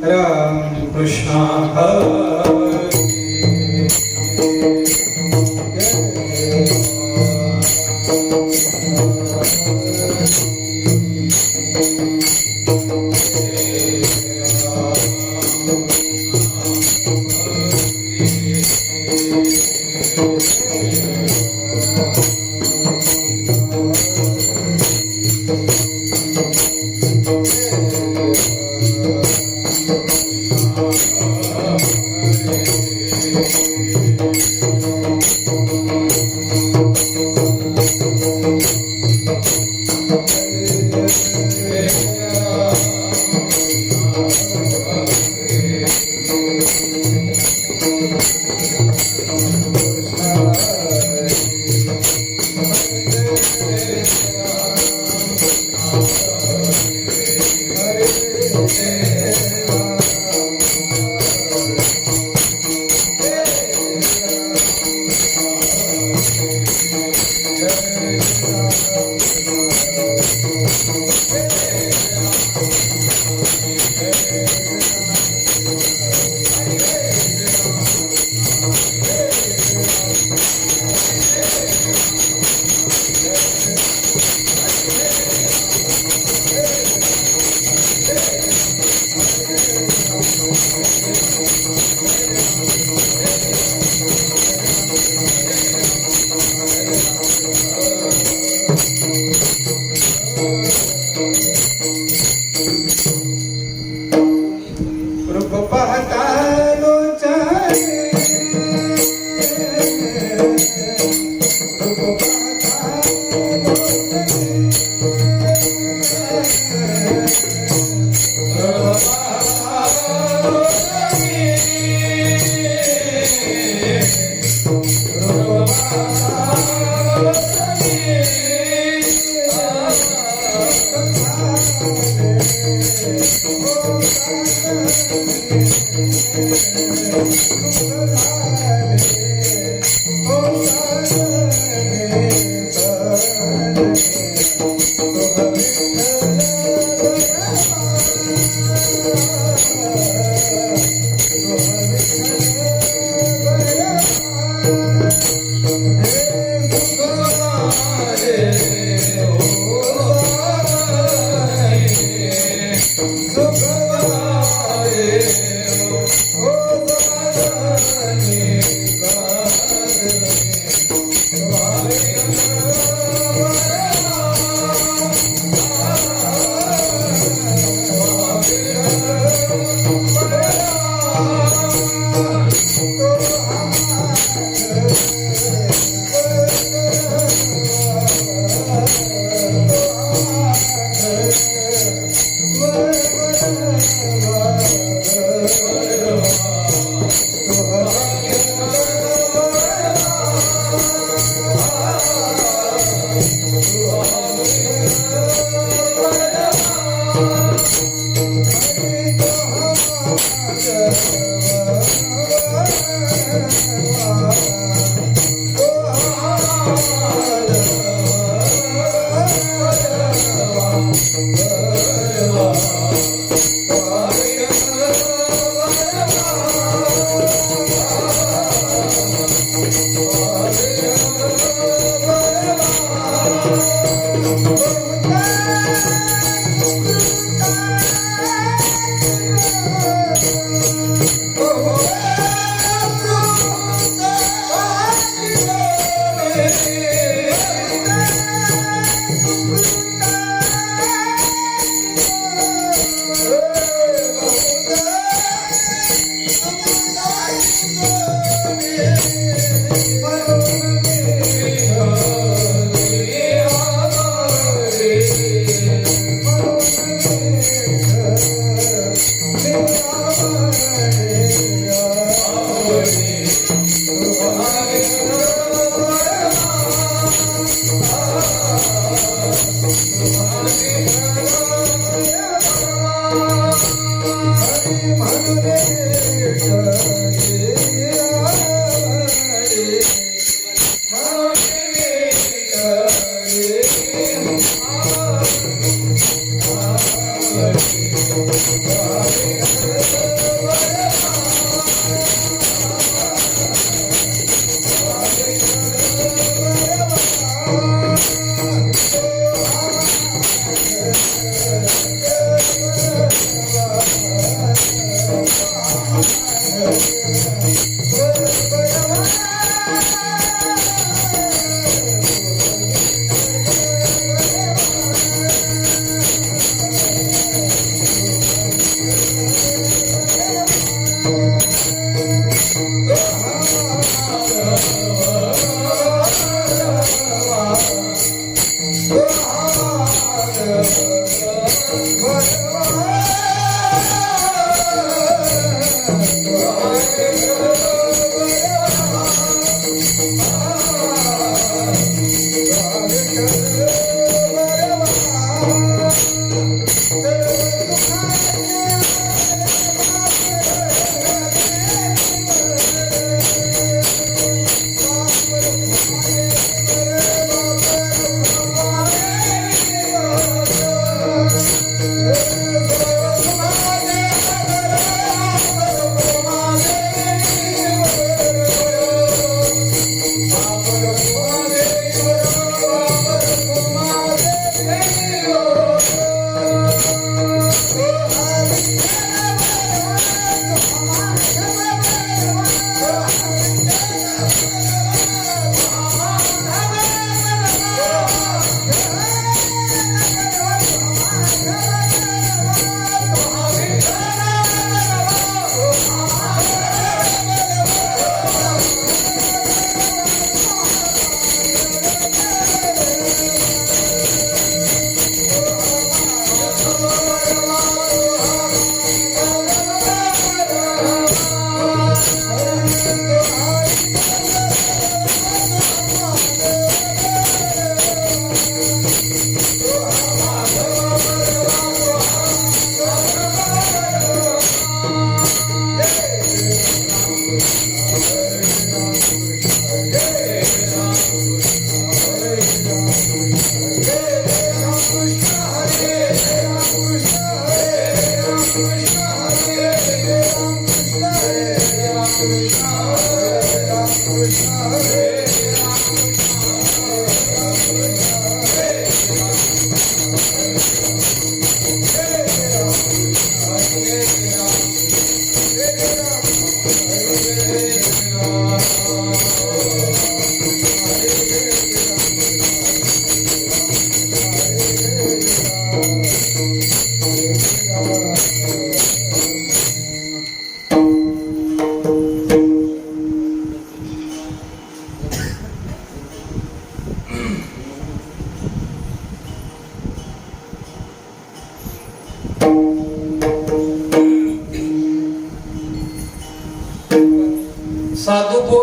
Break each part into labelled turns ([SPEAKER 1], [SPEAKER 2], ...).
[SPEAKER 1] राम कृष्ण हरे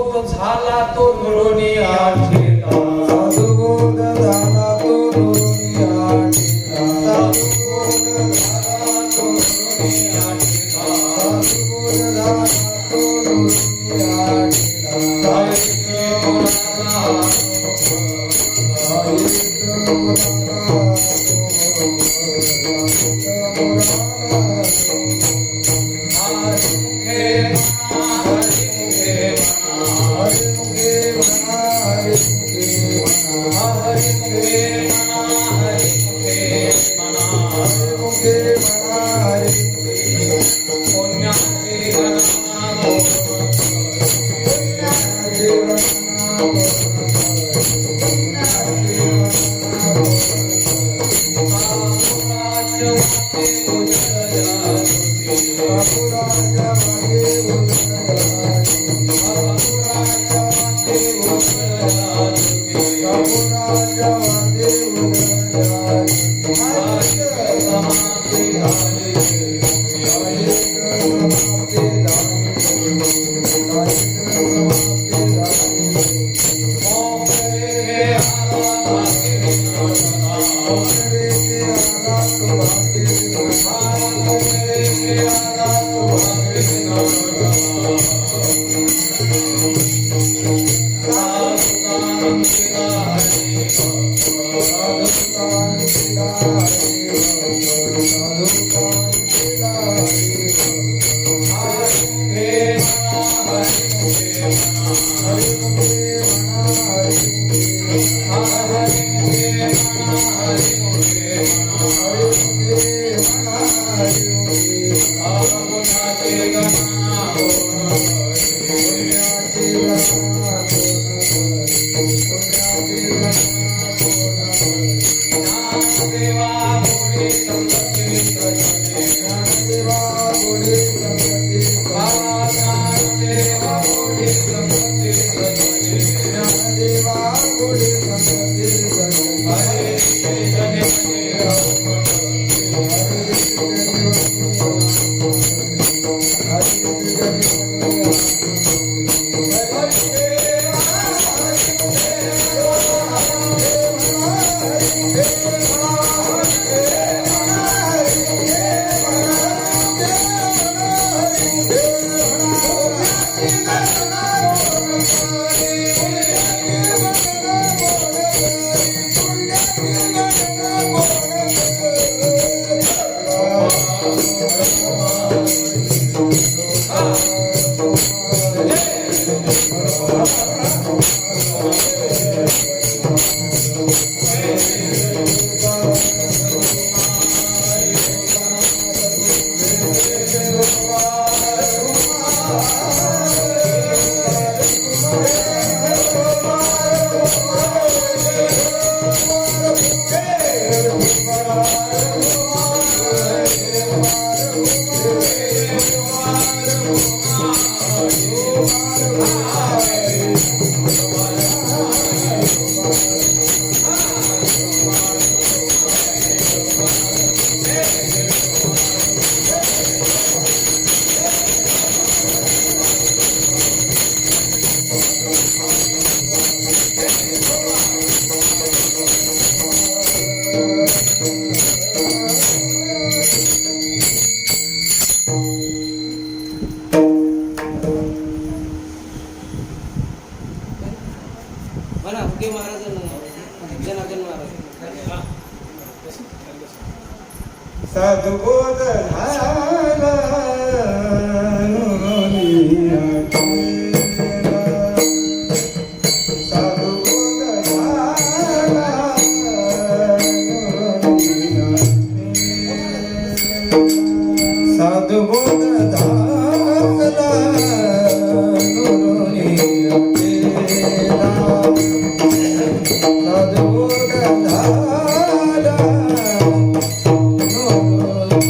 [SPEAKER 1] सद्बोध झाला तो नुरोनी आठेला
[SPEAKER 2] सद्बोध झाला तो नुरोनी आठेला
[SPEAKER 1] सद्बोध झाला तो नुरोनी आठेला
[SPEAKER 2] सद्बोध झाला तो नुरोनी आठेला
[SPEAKER 1] साहित्य मुरादा
[SPEAKER 2] सद्बोध झाला नुरोनी आठेला सद्बोध झाला नुरोनी आठेला सद्बोध झाला नुरोनी आठेला सद्बोध झाला नुरोनी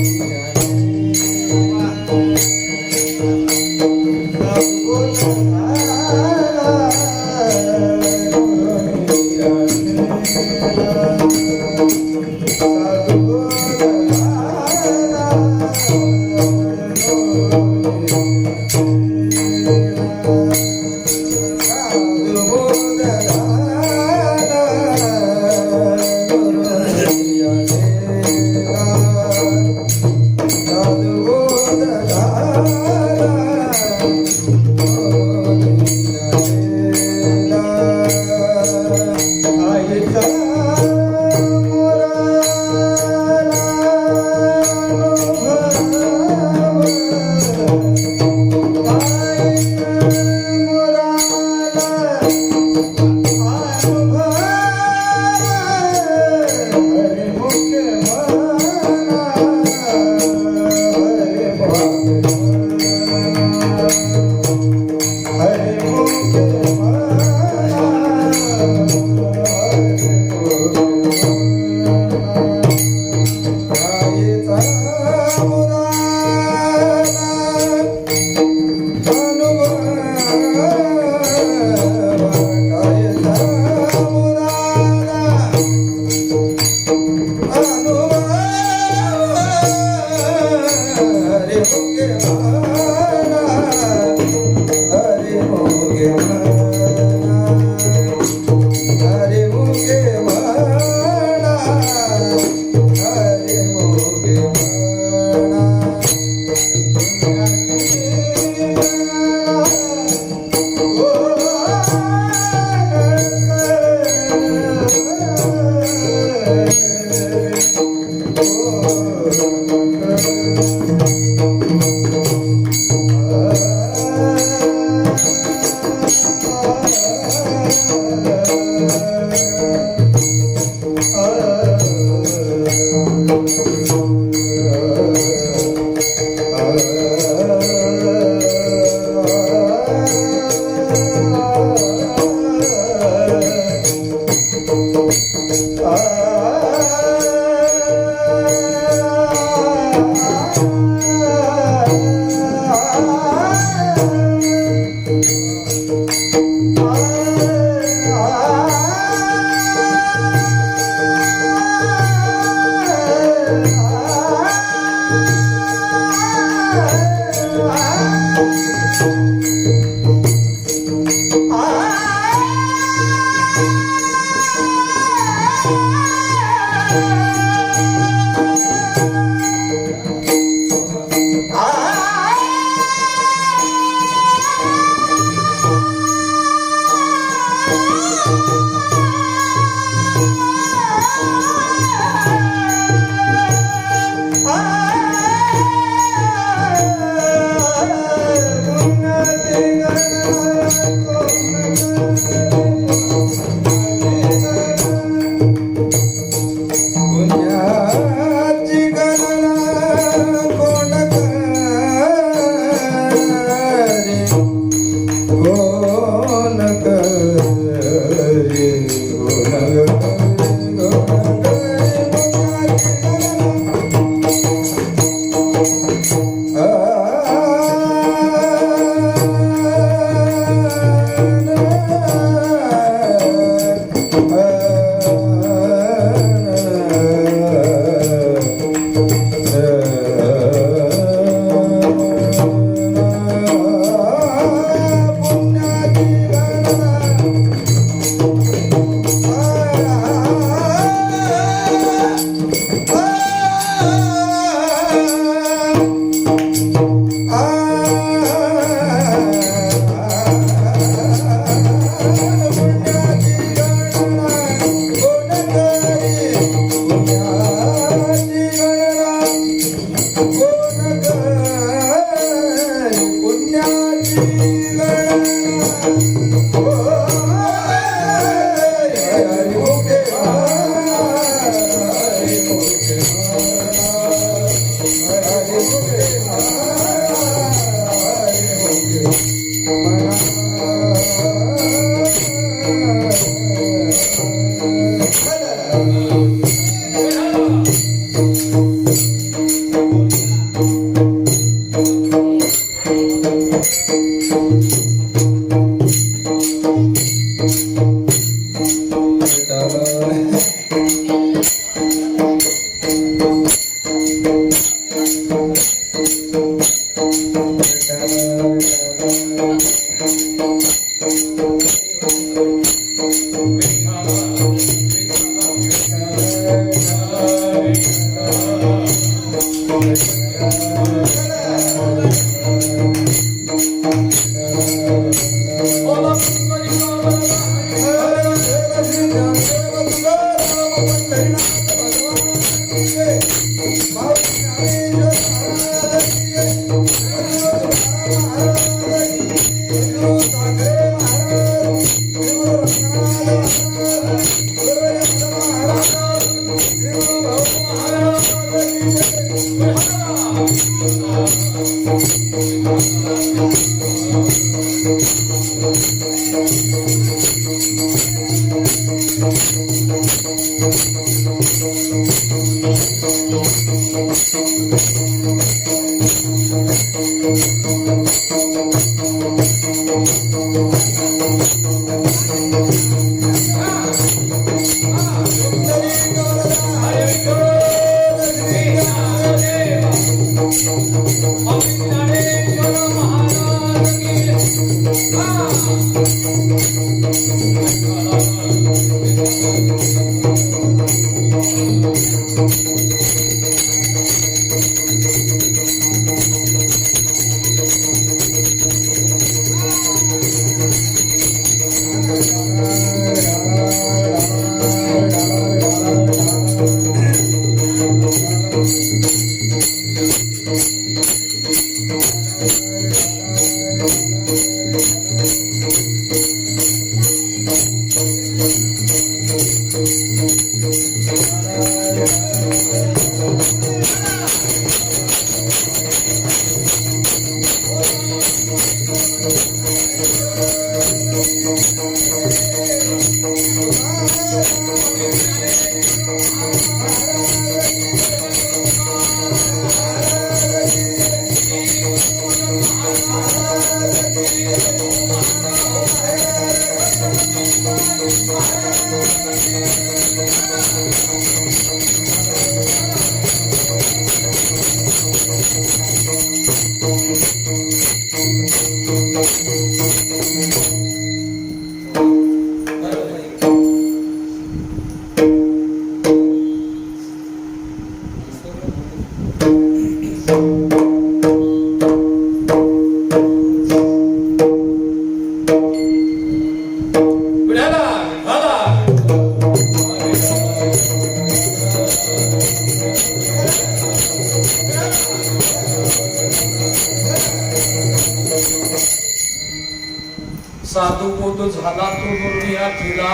[SPEAKER 1] साधू बोध झाला तो दुर्मिया ठेला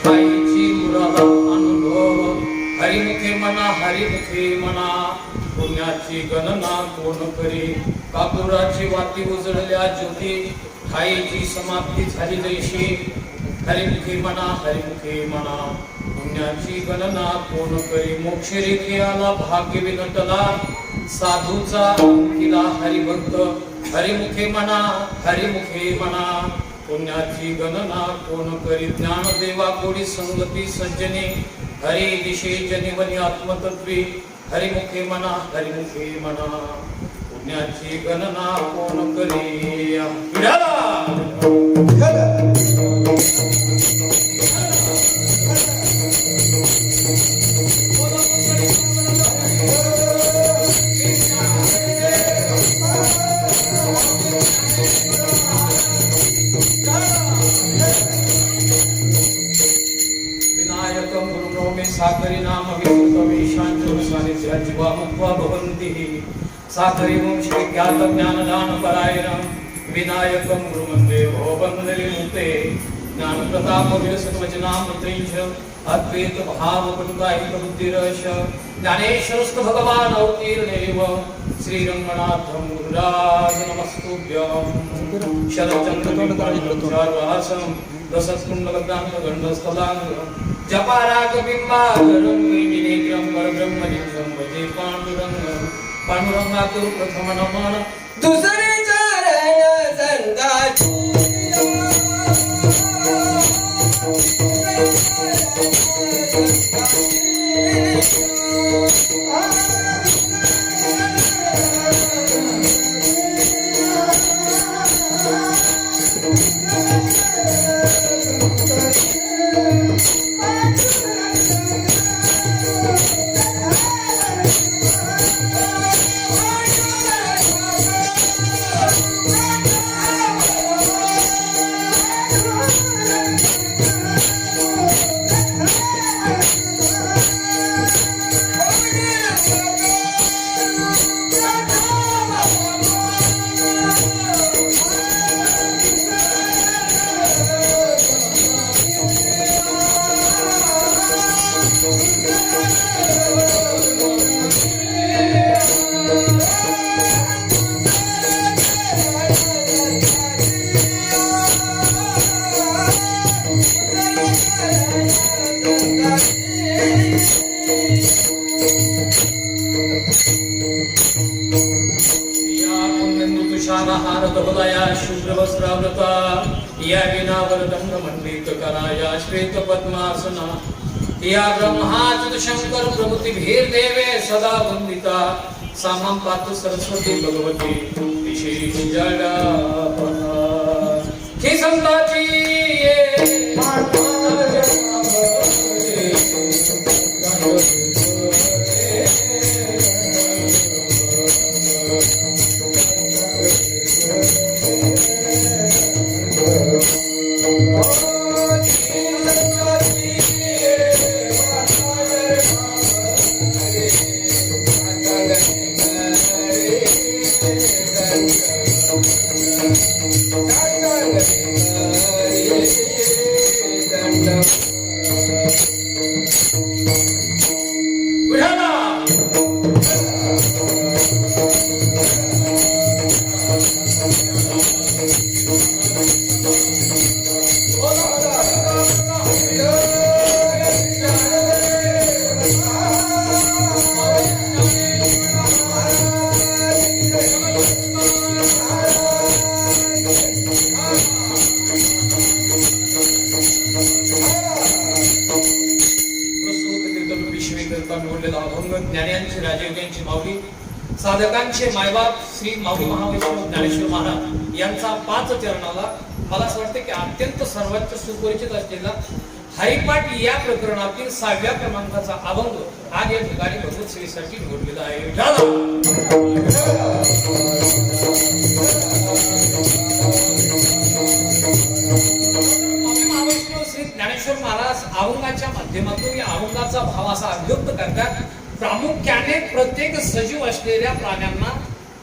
[SPEAKER 1] ठाईची मुराला अनुभव हरिमुखे मना पुण्याची गणना कोण करी कापुराची वाती उजळल्या ज्योती ठाईची समाप्ती झाली जैशी हरिमुखे मना पुण्याची गणना कोण करी मोक्ष रेखे आला भाग्य विनटला साधूचा अंकिला हरिभक्त हरिमुखे मना पुण्याची गणना कोण करी ज्ञानदेवा कोडी संगती सज्जने हरी दिशे जनिवनी आत्मतत्वी हरिमुखे मना पुण्याची गणना कोण करी विनायकं गुरुनो मे साकरी नाम विश्रुतमेशांचो सानिध्या जीवा मुक्त्वा भवन्ति साकरी वंशे ज्ञात ज्ञानदान परायणं विनायकं गुरुमन्ते भवबन्धने मुक्ते ज्ञान प्रताप विरसत्वचनामृतैः अद्वैत भाव पटुकाहित बुद्धिरश ज्ञानेश्वरस्त भगवान अवतीर्णेव श्रीरंगनाथं गुरुराज नमस्तुभ्यं शरचन्द्रबिम्बासं दशस्कुण्डलग्रान्तगण्डस्थलाङ्ग जपारागबिम्बाधरं गिरिनेत्रं परब्रह्मनित्यं भजे पाण्डुरंगातुर प्रथम नमन
[SPEAKER 2] दुसरे चरण संताची
[SPEAKER 1] कमलया शुभ्रवस्त्रावृता या विना वरदंड मंडित कराया श्वेत पद्मासना या ब्रह्माच्युत शंकर प्रभृति भीर देवे सदा वंदिता सामं पातु सरस्वती भगवती विशेष जगा हे संताची साधकांचे मायबाप श्री माऊली महावैष्णव ज्ञानेश्वर महाराज यांचा 5 चरणाला मला असं वाटतं की अत्यंत सर्वात सुपरिचित असलेला हरिपाठ या प्रकरणातील 6व्या क्रमांकाचा अभंग आज या ठिकाणी भगवत सेवेसाठी निवडलेला आहे. माऊली महावैष्णव श्री ज्ञानेश्वर महाराज अभंगाच्या माध्यमातून या अभंगाचा भाव असा अभिव्यक्त करतात. प्रामुख्याने प्रत्येक सजीव असलेल्या प्राण्यांना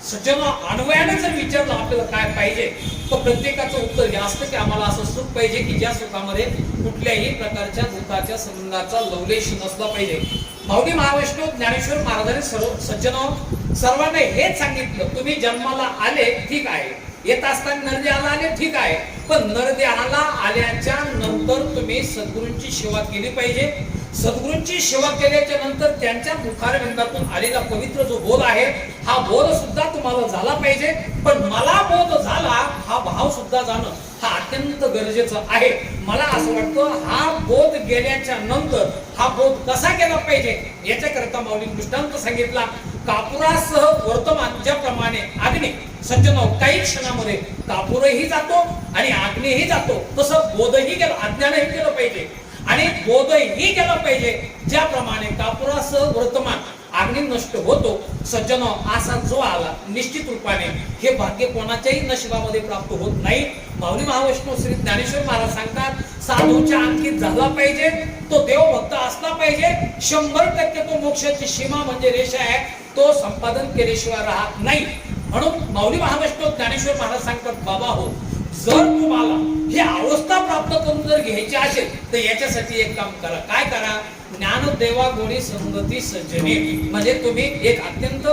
[SPEAKER 1] सज्जन अन्वयाने जर विचारलं आपल्याला काय पाहिजे तर प्रत्येकाचं उत्तर हे असतं की आम्हाला असं सुख पाहिजे की ज्या सुखामध्ये कुठल्याही प्रकारच्या दुःखाच्या संबंधाचा लवलेश नसला पाहिजे. माऊली महावैष्णव ज्ञानेश्वर महाराजांनी सर्वांना हेच सांगितलं, तुम्ही जन्माला आले ठीक आहे, येत असताना नरदेहाला आले ठीक आहे, पण नरदेहाला आल्याच्या नंतर तुम्ही सद्गुरूंची सेवा केली पाहिजे. सद्गुरूंची सेवा केल्याच्या नंतर त्यांच्या मुखारविंदातून आलेला पवित्र जो बोध आहे हा बोध सुद्धा तुम्हाला झाला पाहिजे. पण मला बोध झाला हा भाव सुद्धा जाणं हा अत्यंत गरजेचं आहे. मला असं वाटतं हा बोध गेल्याच्या नंतर हा बोध कसा केला पाहिजे याच्याकरता माऊलींनी दृष्टांत सांगितला. कापुरासह वर्तमान ज्याप्रमाणे अग्नी सज्जनो काही क्षणामध्ये कापूरही जातो आणि अग्नीही जातो, तसं बोधही गेलं, अज्ञानही केलं पाहिजे आणि बोधही केला पाहिजे. ज्याप्रमाणे कापुरासह वर्तमान अग्नी नष्ट होतो, सज्जनो असा जो आला निश्चित रूपाने हे भाग्य कोणाच्याही नशिबामध्ये प्राप्त होत नाही. माऊली महावैष्णव श्री ज्ञानेश्वर महाराज सांगतात, साधूच्या अंकित झाला पाहिजे, तो देवभक्त असला पाहिजे, 100% तो मोक्षाची सीमा म्हणजे रेषा आहे, तो संपादन केल्याशिवाय राहत नाही. म्हणून माऊली महावैष्णव ज्ञानेश्वर महाराज सांगतात, बाबा हो, जर तुम्हाला ही अवस्था प्राप्त करून जर घ्यायची असेल तर याच्यासाठी एक काम करा. काय करा? ज्ञानदेवा गोडी संगती सज्जनी, म्हणजे तुम्ही एक अत्यंत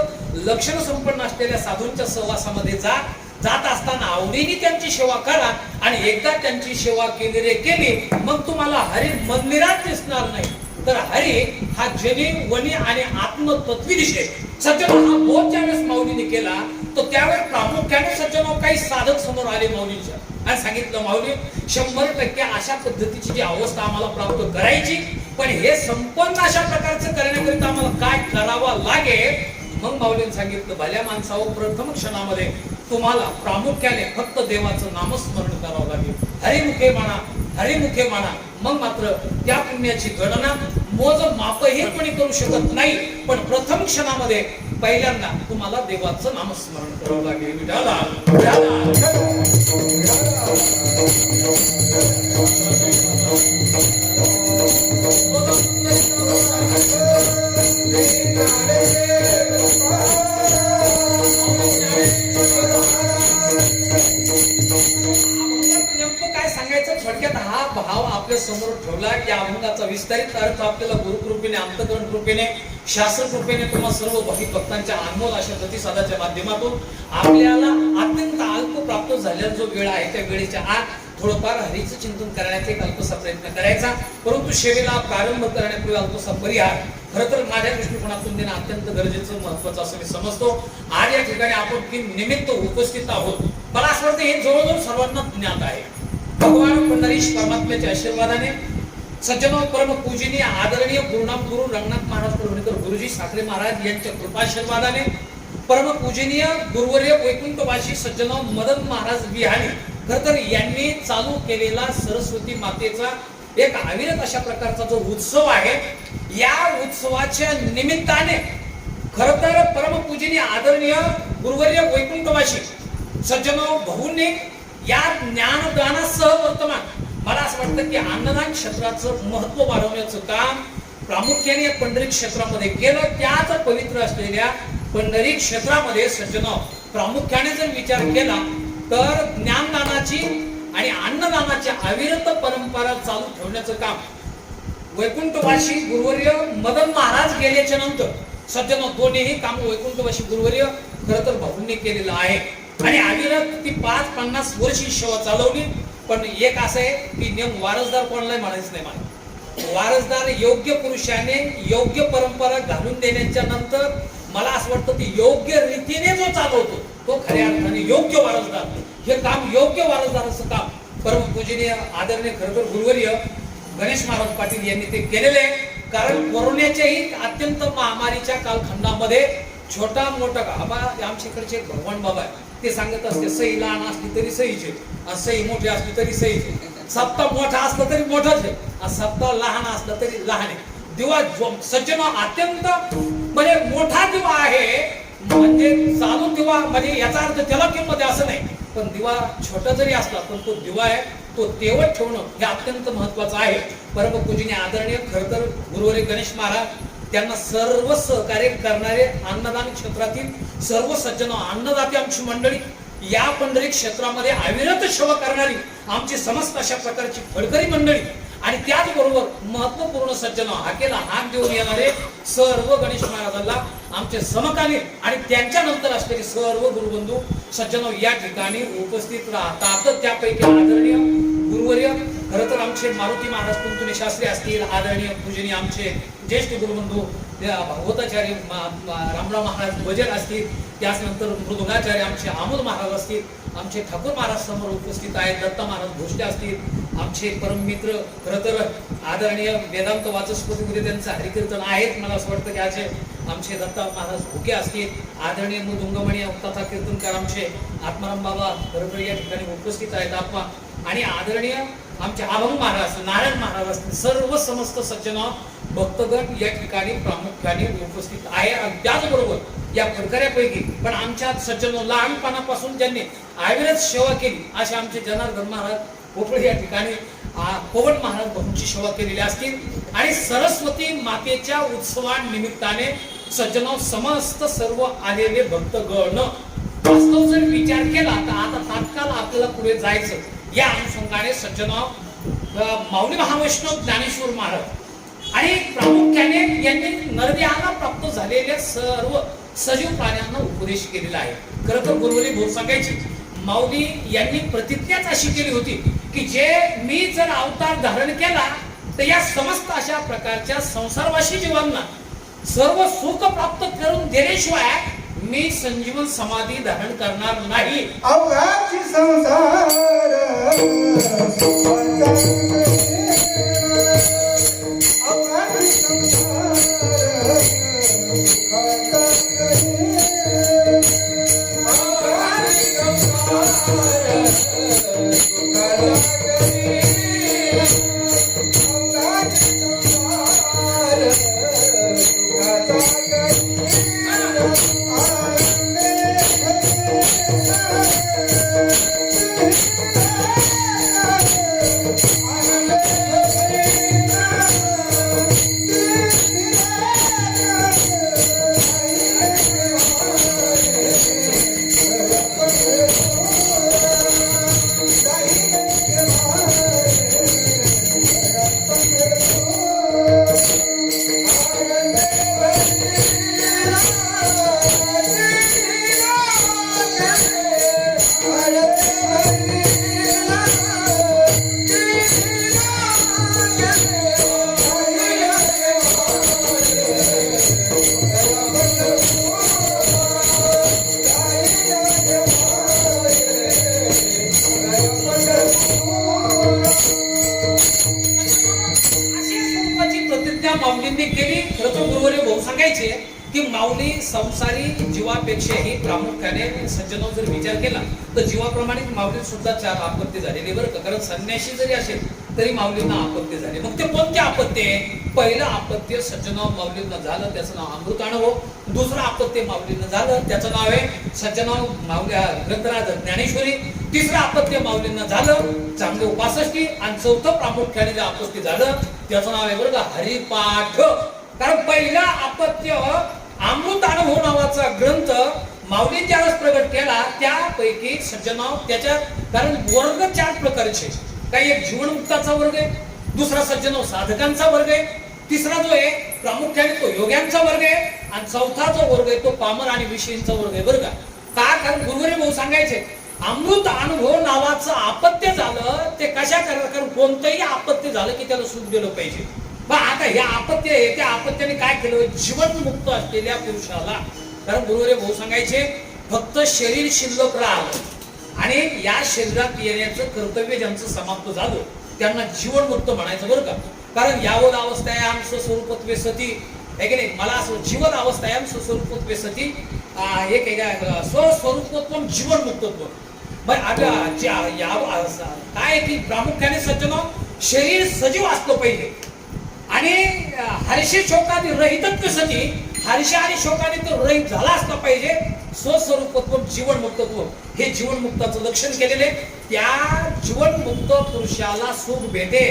[SPEAKER 1] लक्षण संपन्न असलेल्या साधूंच्या सहवासामध्ये जात असताना आवडीने त्यांची सेवा करा आणि एकदा त्यांची सेवा केली मग तुम्हाला हरी मंदिरात दिसणार नाही, तर हरी हा जनी वनी आणि आत्मतत्वी दिसेल. सज्जन हा बोध ज्यावेळेस माऊलीने केला तो त्यावेळेस प्रामुख्याने सज्जन काही साधक समोर आले माऊलींच्या आणि सांगितलं, माऊली 100% अशा पद्धतीची जी अवस्था आम्हाला प्राप्त करायची, पण हे संपन्न अशा प्रकारचं करण्याकरिता आम्हाला काय करावं लागेल. मग माऊलीने सांगितलं, भल्या माणसावर प्रथम क्षणामध्ये तुम्हाला प्रामुख्याने फक्त देवाचं नामस्मरण करावं लागेल. हरिमुखे म्हणा, मग मात्र त्या पुण्याची गणना मोज माप हे कोणी करू शकत नाही, पण प्रथम क्षणामध्ये पहिल्यांदा तुम्हाला देवाचं नामस्मरण करावं लागेल. काय सांगायचं, थोडक्यात हा भाव आपल्या समोर ठेवला. या अभंगाचा विस्तारित अर्थ आपल्याला गुरुकृपेने, अंतःकरण कृपेने, शास्त्र कृपेने तुम्हा सर्व भाविक भक्तांच्या अनमोल अशा प्रतिसादाच्या माध्यमातून आपल्याला अत्यंत अल्प प्राप्त झालेला जो वेळ आहे त्या वेळेच्या आत थोडंफार हरीचं चिंतन करण्याचा एक अल्पसा प्रयत्न करायचा. परंतु सेवेला प्रारंभ करण्यापूर्वी अल्पसा परिहार खरं तर माझ्या दृष्टिकोनातून देणं अत्यंत गरजेचं महत्वाचं असं मी समजतो. आज या ठिकाणी आपण निमित्त उपस्थित आहोत मला असं वाटतं हे जवळजवळ सर्वांना ज्ञात आहे. भगवान पंढरीश परमात्म्याच्या आशीर्वादाने सज्जनो परम पूजनीय आदरणीय गुरुनाम गुरु रंगनाथ महाराज प्रभुणेकर गुरुजी साखरे महाराज यांच्या कृपाशीर्वादाने परम पूजनीय गुरुवर्य वैकुंठवासी सज्जनो मदन महाराज बिहारी खर तर यांनी चालू केलेला सरस्वती मातेचा एक अविरत अशा प्रकारचा जो उत्सव आहे, या उत्सवाच्या निमित्ताने खर तर परम पूजनीय आदरणीय गुरुवर्य वैकुंठवासी सज्जनो भाऊंनी या ज्ञानदानासह वर्तमान मला असं वाटतं की अन्नदान क्षेत्राचं महत्व वाढवण्याचं काम प्रामुख्याने पंढरी क्षेत्रामध्ये केलं. त्याच पवित्र असलेल्या पंढरी क्षेत्रामध्ये सज्जनो प्रामुख्याने जर विचार केला तर ज्ञानदानाची आणि अन्नदानाची अविरत परंपरा चालू ठेवण्याचं काम वैकुंठवासी गुरुवर्य मदन महाराज गेल्याच्या नंतर सज्जनो दोन्हीही काम वैकुंठवासी गुरुवर्य खरं तर भाऊंनी केलेलं आहे. आणि अविरत ती 5-50 वर्षी सेवा चालवली. पण एक असं आहे की नेम वारसदार कोणाला म्हणायचं नाही. मला वारसदार योग्य पुरुषाने योग्य परंपरा घालून देण्याच्या नंतर मला असं वाटतं की योग्य रीतीने जो चालवतो तो खऱ्या अर्थाने योग्य वारसदार. हे काम योग्य वारसदाराचं काम परम पूजनीय आदरणीय खरं तर गुरुवर्य गणेश महाराज पाटील यांनी ते केलेले आहे. कारण कोरोनाच्याही अत्यंत महामारीच्या कालखंडामध्ये छोटा मोठा आमच्याकडचे भगवान बाबा आहे ते सांगत असते, सही लहान असली तरी सहीचे, सही मोठी असली तरी सहीचे, सप्ताह मोठा असला तरी मोठाच आहे, सप्ताह लहान असला तरी लहान आहे. दिवा सज्जन अत्यंत म्हणजे मोठा दिवा आहे, म्हणजे चालू दिवा म्हणजे याचा अर्थ त्याला किंमत आहे असं नाही, पण दिवा छोटा जरी असला पण तो दिवा आहे तो तेवत ठेवणं हे अत्यंत महत्वाचं आहे. परम पूजनीय आदरणीय खरं तर गुरुवर्य गणेश महाराज त्यांना सर्व सहकार्य करणारे अन्नदान क्षेत्रातील सर्व सज्जन अन्नदाते आमची मंडळी या पंढरी क्षेत्रामध्ये अविरत सेवा करणारी आमची समस्त अशा प्रकारची फडकरी मंडळी आणि त्याचबरोबर महत्वपूर्ण सज्जन हाकेला हाक देऊन येणारे सर्व गणेश महाराजांना आमचे समकालीन आणि त्यांच्यानंतर असलेले सर्व गुरुबंधू सज्जन या ठिकाणी उपस्थित राहतात. त्यापैकी आदरणीय गुरुवर्य खरं तर आमचे मारुती महाराज कुंतुने शास्त्री असतील, आदरणीय पूजनीय आमचे ज्येष्ठ गुरुबंधू भागवताचार्य रामराव महाराज भजन असतील, त्याचनंतर मृदुंगाचार्य आमचे आमोद महाराज असतील, आमचे ठाकूर महाराज समोर उपस्थित आहेत, दत्ता महाराज भोसले असतील, आमचे परम मित्र खरं तर आदरणीय वेदांत वाचस्पती उद्या त्यांचं हरिकीर्तन आहेत. मला असं वाटतं की आज आमचे दत्ता महाराज भुके असतील, आदरणीय मृदुंगमणी तथा कीर्तनकार आमचे आत्माराम बाबा खरं तर या ठिकाणी उपस्थित आहेत आत्मा, आणि आदरणीय आमचे अभंग महाराज नारायण महाराज असतील, सर्व समस्त सज्जन भक्तगण या ठिकाणी प्रामुख्याने उपस्थित आहे. त्याचबरोबर या फडकऱ्यापैकी पण आमच्या सज्जन लहानपणापासून ज्यांनी अविरत सेवा केली असे आमचे जनार्दन महाराज पोपळे या ठिकाणी पवन महाराज भाऊंची सेवा केलेली असतील, आणि सरस्वती मातेच्या उत्सवानिमित्ताने सज्जन समस्त सर्व आलेले भक्तगण वास्तव जर विचार केला तर आता तात्काळ आपल्याला पुढे जायचं या अनुषंगाने सज्जन माऊली महावैष्णव ज्ञानेश्वर महाराज आणि प्रामुख्याने यांनी नरदेहाला प्राप्त झालेल्या सर्व सजीव प्राण्यांना उपदेश केलेला आहे. खरं तर गुरुवारी भाऊ सांगायची माऊली यांनी प्रतिज्ञाच अशी केली होती की जे मी जर अवतार धारण केला तर या समस्त अशा प्रकारच्या संसारवासी जीवांना सर्व सुख प्राप्त करून देण्याशिवाय मी संजीवन समाधी धारण करणार नाही.
[SPEAKER 2] अवघाची संसार
[SPEAKER 1] माऊलींनी केली. खरं तर गुरुवर्य भाऊ सांगायचे की माऊली संसारी जीवापेक्षाही प्रामुख्याने सज्जनो जर विचार केला तर जीवाप्रमाणे माऊली सुद्धा 4 आपत्ती झालेली बरं का. कारण संन्यासी जरी असेल तरी माऊलींना आपत्ती झाली. मग ते कोणते आपत्ती आहे? पहिलं आपत्ती सज्जनो माऊलींना झालं त्याचं नाव अमृतानुभव. दुसरं आपत्ती माऊलींना झालं त्याचं नाव आहे सज्जनो माऊली ग्रंथराज ज्ञानेश्वरी. तिसरं आपत्ती माऊलींना झालं चांगले उपासष्टी. आणि चौथं प्रामुख्याने जे आपत्ती झालं त्याचं नाव आहे बरं का हरिपाठ. कारण पहिला आपत्य अमृतानुभव नावाचा ग्रंथ माऊली ज्यावेळेस प्रगट केला त्यापैकी सज्जनाव त्याच्यात कारण वर्ग 4 प्रकारचे. काही एक जीवनमुक्ताचा वर्ग आहे, दुसरा सज्जनाव साधकांचा वर्ग आहे, तिसरा जो आहे प्रामुख्याने तो योग्यांचा वर्ग आहे, आणि चौथा जो वर्ग आहे तो पामर आणि विषयींचा वर्ग आहे बरं का. कारण गुरुवरी भाऊ सांगायचे अमृत अनुभव नावाचं आपत्य झालं ते कशा कारण कोणतंही आपत्य झालं की त्याला सुख दिलं पाहिजे. आता हे आपत्य आहे त्या आपत्याने काय केलं जीवनमुक्त असलेल्या पुरुषाला. कारण गुरुवरे भाऊ सांगायचे फक्त शरीर शिल्लक राहिलं आणि या शरीरात येण्याचं कर्तव्य ज्यांचं समाप्त झालं त्यांना जीवनमुक्त म्हणायचं बरं का. कारण यावद अवस्थायाम स्वस्वरूपत्वे सती आहे की नाही. मला असं जीवन अवस्थायाम स्वस्वरूपत्वे सती एक स्वस्वरूपत्व जीवनमुक्तत्व. काय की प्रामुख्याने सज्जन शरीर सजीव असलं पाहिजे आणि हर्षे शोकाने रहितत्व सती हर्ष आणि शोकाने तो रहित झाला असला पाहिजे. स्वस्वरूपत्व जीवनमुक्तत्व हे जीवनमुक्ताचं लक्षण केलेले. त्या जीवनमुक्त पुरुषाला सुख भेटे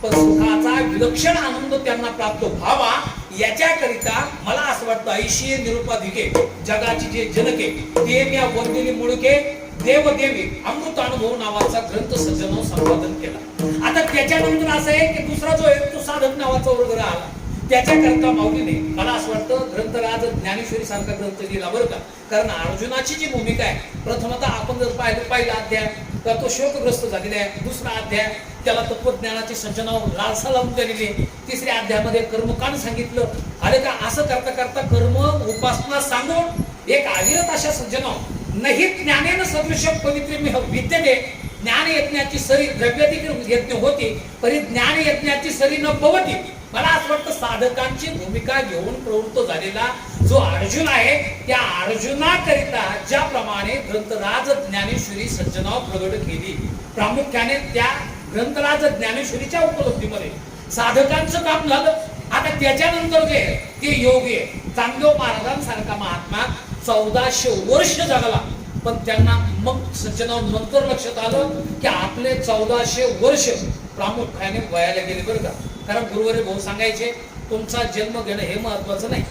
[SPEAKER 1] पण सुखाचा विलक्षण आनंद त्यांना प्राप्त व्हावा याच्याकरिता मला असं वाटतं ऐशी निरुपाधिके जगाची जे जनके ते मी वंदिली मुळके देवदेवी अमृत अनुभव नावाचा ग्रंथ सज्जनो संपादन केला. आता त्याच्यानंतर असं आहे की दुसरा जो आहे तो साधक नावाचा वर्ग राहिला. त्याच्याकरता माऊलीने मला असं वाटतं ग्रंथराज ज्ञानेश्वरी सारखा ग्रंथ लिहिला बरं का. कारण अर्जुनाची जी भूमिका आहे प्रथमतः आपण जर पहिला अध्याय तर तो शोकग्रस्त झालेला आहे. दुसरा अध्याय त्याला तत्वज्ञानाची सज्जनावर लालसा लावून दिलेली आहे. तिसऱ्या अध्यायामध्ये कर्मकांड सांगितलं. अरे का असं करता करता कर्म उपासना सांगून एक अविरत अशा सज्जनावर नाही ज्ञानेन सदृश पवित्र विद्यते. ज्ञान यज्ञाची सरी द्रव्याधिक यज्ञ होती तरी ज्ञान यज्ञाची सरी न पवती. मला असं वाटतं साधकांची भूमिका घेऊन प्रवृत्त झालेला जो अर्जुन आहे त्या अर्जुनाकरिता ज्याप्रमाणे ग्रंथराज ज्ञानेश्वरी सज्जनावर प्रगट केली प्रामुख्याने त्या ग्रंथराज ज्ञानेश्वरीच्या उपलब्धीमध्ये साधकांचं काम झालं. आता त्याच्यानंतर जे ते योगी चांगदेव महाराजांसारखा महात्मा 1400 वर्ष जगला पण त्यांना मग सज्जनावर नंतर लक्षात आलं की आपले 1400 वर्ष प्रामुख्याने वयाला गेले बरं का. कारण गुरुवारी भाऊ सांगायचे तुमचा जन्म घेणं हे महत्वाचं नाही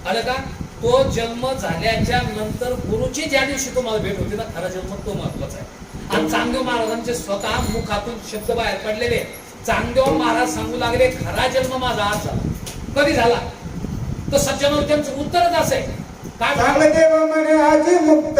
[SPEAKER 1] आलं का. तो जन्म झाल्याच्या नंतर गुरुची ज्या दिवशी तुम्हाला भेट होती ना खरा जन्म तो महत्वाचा आहे. आणि चांगदेव महाराजांचे स्वतः मुखातून शब्द बाहेर पडलेले. चांगदेव महाराज सांगू लागले खरा जन्म माझा आज झाला. कधी झाला तर सज्जनावर त्यांचं उत्तरच असं आहे काय
[SPEAKER 2] चांगदेव म्हणे आजी मुक्त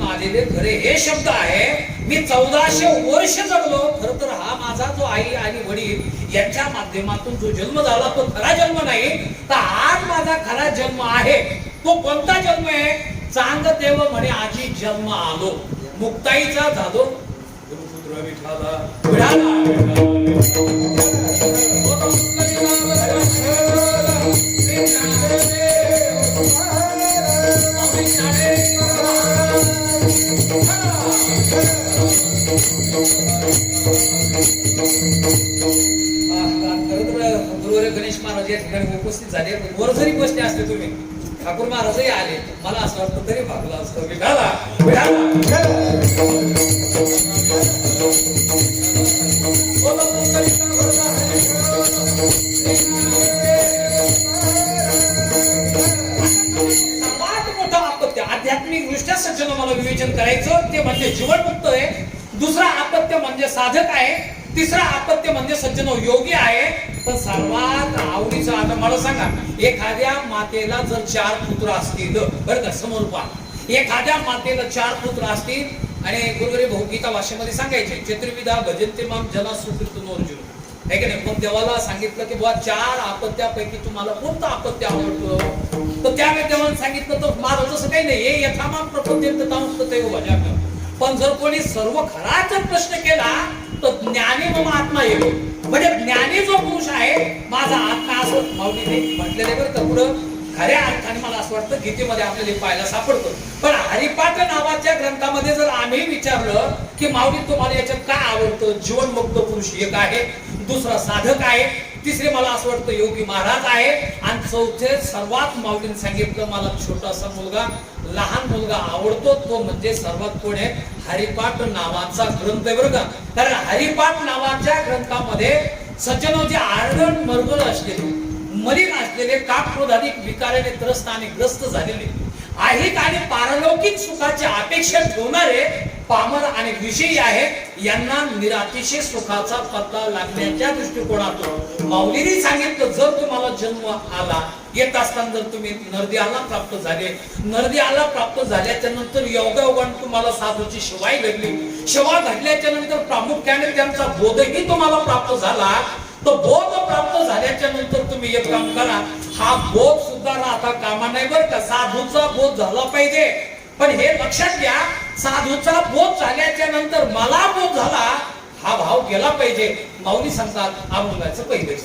[SPEAKER 1] आलेले खरे हे शब्द आहे. मी 1400 वर्ष जगलो. खर तर हा माझा जो आई आणि वडील यांच्या माध्यमातून जो जन्म झाला तो खरा जन्म नाही तर आज माझा खरा जन्म आहे. तो कोणता जन्म आहे. चांगदेव म्हणे आजी जन्म आलो मुक्ताईचा झालो गुरुपुत्र विठाला विठाला ठिकाणी उपस्थित झाले, वर जरी बसले असते तुम्ही, ठाकूर महाराजही आले, मला असं वाटतं तरी भागला असतं. विठाला सर्वात मोठं आपत्य आध्यात्मिक दृष्ट्या सज्जन मला विवेचन करायचं ते म्हणजे जीवनमुक्त आहे. दुसरा आपत्य म्हणजे साधक आहे. तिसरा आपत्य म्हणजे सज्जन योगी आहे. पण सर्वात आवडीचं आता मला सांगा, एखाद्या मातेला जर 4 पुत्र असतील, बरं का, समोर पहा, एखाद्या मातेला 4 पुत्र असतील आणि गुरुवारी भौगीता भाषेमध्ये सांगायचे चतुर्विधा भजन्ते माम जना सुकृत अर्जुन, आहे की नाही. पण देवाला सांगितलं की बुवा 4 आपत्यापैकी तुम्हाला कोणतं आपत्य आवडतं, तर त्यावेळी देवाने सांगितलं तर माझं तसं काही नाही, हे यथामाम प्रपद्यंत तांस्ततैव भजाम्यहम्. पण जर कोणी सर्व खराच प्रश्न केला तर ज्ञानी मम आत्मा येतो, म्हणजे ज्ञानी जो पुरुष आहे माझा आत्मा असं माऊलीने म्हटलेले बरं का. पुढं खऱ्या अर्थाने मला असं वाटतं गीतेमध्ये आपल्याला पाहायला सापडतो. पण हरिपाठ नावाच्या ग्रंथामध्ये जर आम्ही विचारलं की माऊली तुम्हाला याच्यात काय आवडतं, जीवनमुक्त पुरुष एक आहे, दुसरा साधक आहे, तिसरे मला असं वाटतं योगी महाराज आहे, आणि चौथे सर्वात माऊलीने सांगितलं मला छोटासा मुलगा, लहान मुलगा आवडतो, तो म्हणजे सर्वात कोण आहे, हरिपाठ नावाचा ग्रंथ आहे बरं का. कारण हरिपाठ नावाच्या ग्रंथामध्ये सज्जनो जे आर्दन मर्दन असलेले, मलिन असलेले, कामक्रोधाधिक विकाराने त्रस्त आणि ग्रस्त झालेले, ऐहिक आणि पारलौकिक सुखाची अपेक्षा ठेवणारे पामर आणि विषयी आहेत, यांना निरातिशय सुखाचा पत्ता लागण्याच्या दृष्टिकोनातून माऊलीने सांगितलं जर तुम्हाला जन्म आला, येत असताना जर तुम्ही नरदेहाला प्राप्त झाले, नरदेहाला प्राप्त झाल्याच्या नंतर योगायोगाने तुम्हाला साधूची शिवाय घडली, शिवा घडल्याच्या नंतर प्रामुख्याने त्यांचा बोधही तुम्हाला प्राप्त झाला, तो बोध प्राप्त झाल्याच्या नंतर तुम्ही एक काम करा, हा बोध सुद्धा राहता कामा नाही बरं का. साधूचा बोध झाला पाहिजे, पण हे लक्षात घ्या, साधूचा बोध झाल्याच्या नंतर मला बोध झाला हा भाव गेला पाहिजे. माऊली सांगतात अभंगाचं पहिले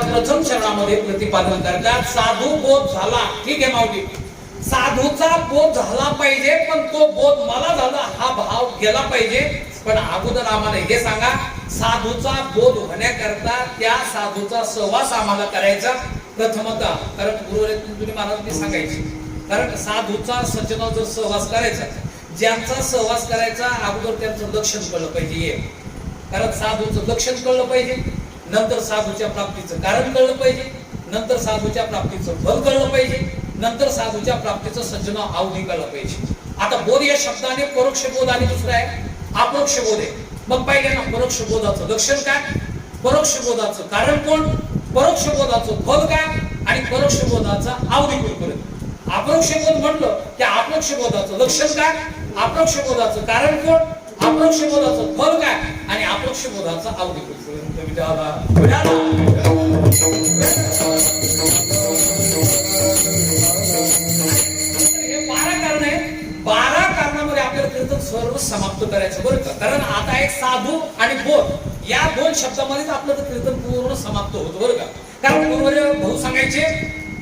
[SPEAKER 1] प्रथम चरणामध्ये प्रतिपादन करतात साधू बोध झाला, ठीक आहे माऊली, साधूचा बोध झाला पाहिजे, पण तो बोध मला झाला हा भाव गेला पाहिजे. पण अगोदर आम्हाला हे सांगा, साधूचा बोध होण्याकरता त्या साधूचा सहवास आम्हाला करायचा प्रथमतः, कारण गुरुवर्य महाराजांनी सांगायचे, कारण साधूचा सज्जन जर सहवास करायचा, ज्यांचा सहवास करायचा अगोदर त्यांचं लक्षण कळलं पाहिजे, कारण साधूचं लक्षण कळलं पाहिजे, नंतर साधूच्या प्राप्तीचं कारण कळलं पाहिजे, नंतर साधूच्या प्राप्तीचं फल कळलं पाहिजे, नंतर साधूच्या प्राप्तीचं सज्जन अवधी कळलं पाहिजे. आता बोध या शब्दाने परोक्ष बोध आणि दुसरा आहे अपरोक्ष बोध आहे. मग पाहिजे ना परोक्ष बोधाचं लक्षण काय, परोक्ष बोधाचं कारण कोण, परोक्ष बोधाचं फल काय आणि परोक्ष बोधाचा अवधी कोण. अपरोक्ष बोध म्हटलं की अपरोक्ष बोधाचं लक्षण काय, अप्रोक्ष बोधाचं कारण कोण, अप्रोक्ष बोधाचं फल काय आणि अप्रोक्ष बोधाचा अवधी हे 12 कारण आहेत. 12 कारणामध्ये आपल्याला कीर्तन सर्व समाप्त करायचं बरं का. कारण आता एक साधू आणि बोध या 2 शब्दामध्येच आपलं कीर्तन पूर्ण समाप्त होतं बरं का. कारण गुरुवर्य भाऊ सांगायचे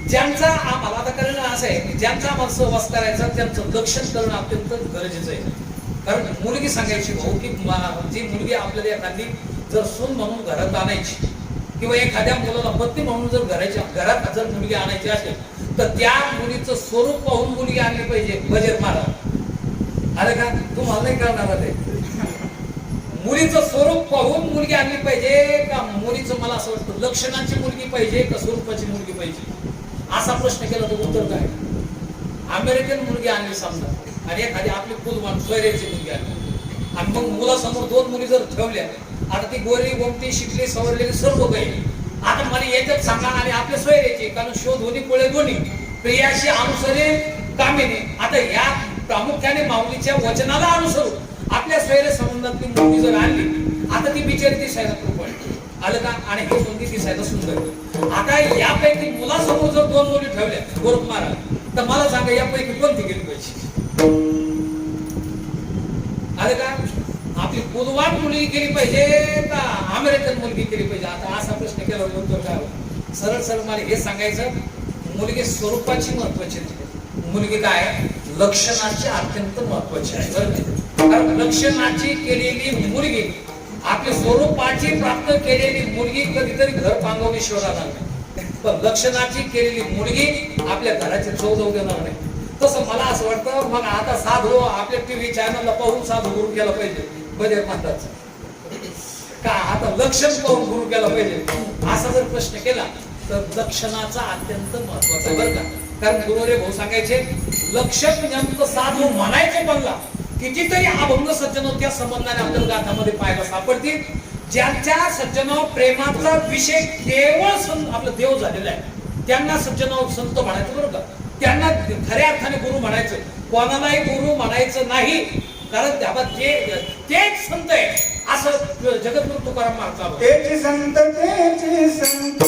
[SPEAKER 1] ज्यांचा आम्हाला आता करणं असं आहे की ज्यांचा आम्हाला सहवास करायचा त्यांचं लक्षण करणं अत्यंत गरजेचं आहे. कारण मुलगी सांगायची भाऊ की जी मुलगी आपल्याला एखादी जर सून म्हणून घरात आणायची किंवा एखाद्या मुलाला पत्नी म्हणून जर घरात जर मुलगी आणायची असेल तर त्या मुलीचं स्वरूप पाहून मुलगी आणली पाहिजे. बजेट मारा अरे का तुम्हाला नाही कळणार ते. मुलीचं स्वरूप पाहून मुलगी आणली पाहिजे का मुलीचं मला असं वाटतं लक्षणाची मुलगी पाहिजे का स्वरूपाची मुलगी पाहिजे असा प्रश्न केला तर उत्तर काय. अमेरिकन मुलगी आणली समजा आणि एखादी आपली कुलमान सोयऱ्याची मुलगी आणली आणि मग मुलासमोर 2 मुली जर ठेवल्या आता ती गोरी गोमती शिकली सवरलेली सर्व काही आता मला येतच सांगा आणि आपल्या सोयऱ्याची कारण शोध होणी पुळे दोन्ही प्रियाशी अनुसरे कामिनी. आता या प्रामुख्याने माऊलीच्या वचनाला अनुसरून आपल्या सोयरे संबंधातली मुलगी जर आणली आता ती बिचारी दिसायला खूप आलं का आणि हे मुलगी दिसायला सुंदर. आता यापैकी मुलासमोर जर 2 मुली ठेवल्या गोरख मारा तर मला सांगा यापैकी कोणती गेली पाहिजे. आलं का आपली कुलवान मुलगी केली पाहिजे का अमेरिकन मुलगी केली पाहिजे. आता असा प्रश्न केला उत्तर काय सरळ सरळ मला हे सांगायचं मुलगी स्वरूपाची महत्वाची नाही मुलगी काय लक्षणाची अत्यंत महत्वाची आहे. कारण लक्षणाची केलेली मुलगी आपली स्वरूपाची प्राप्त केलेली मुलगी कधीतरी घर पांगवणी शोधाणार नाही पण लक्षणाची केलेली मुलगी आपल्या घराची चव जाऊ देणार नाही. तसं मला असं वाटतं मग आता साधू आपल्या टीव्ही चॅनलला पाहून साधू गुरु केला पाहिजे बजेट म्हणतात का आता लक्षण पाहून गुरु केला पाहिजे असा जर प्रश्न केला तर लक्षणाचा अत्यंत महत्वाचा बरं का. कारण गुरुरे भाऊ सांगायचे लक्षण नेमकं साधू म्हणायचे बनला कितीतरी अभंग सज्जन त्या संबंधाने आपल्याला गाथामध्ये पाहायला सापडतील ज्यांच्या सज्जनावर प्रेमाचा विषय केवळ आपला देव झालेला आहे त्यांना सज्जनावर संत म्हणायचं बरं का. त्यांना खऱ्या अर्थाने गुरु म्हणायचं कोणालाही गुरु म्हणायचं नाही कारण तेच संत आहे असं जगद्गुरु तुकाराम महाराज
[SPEAKER 2] तेची संत तेची संत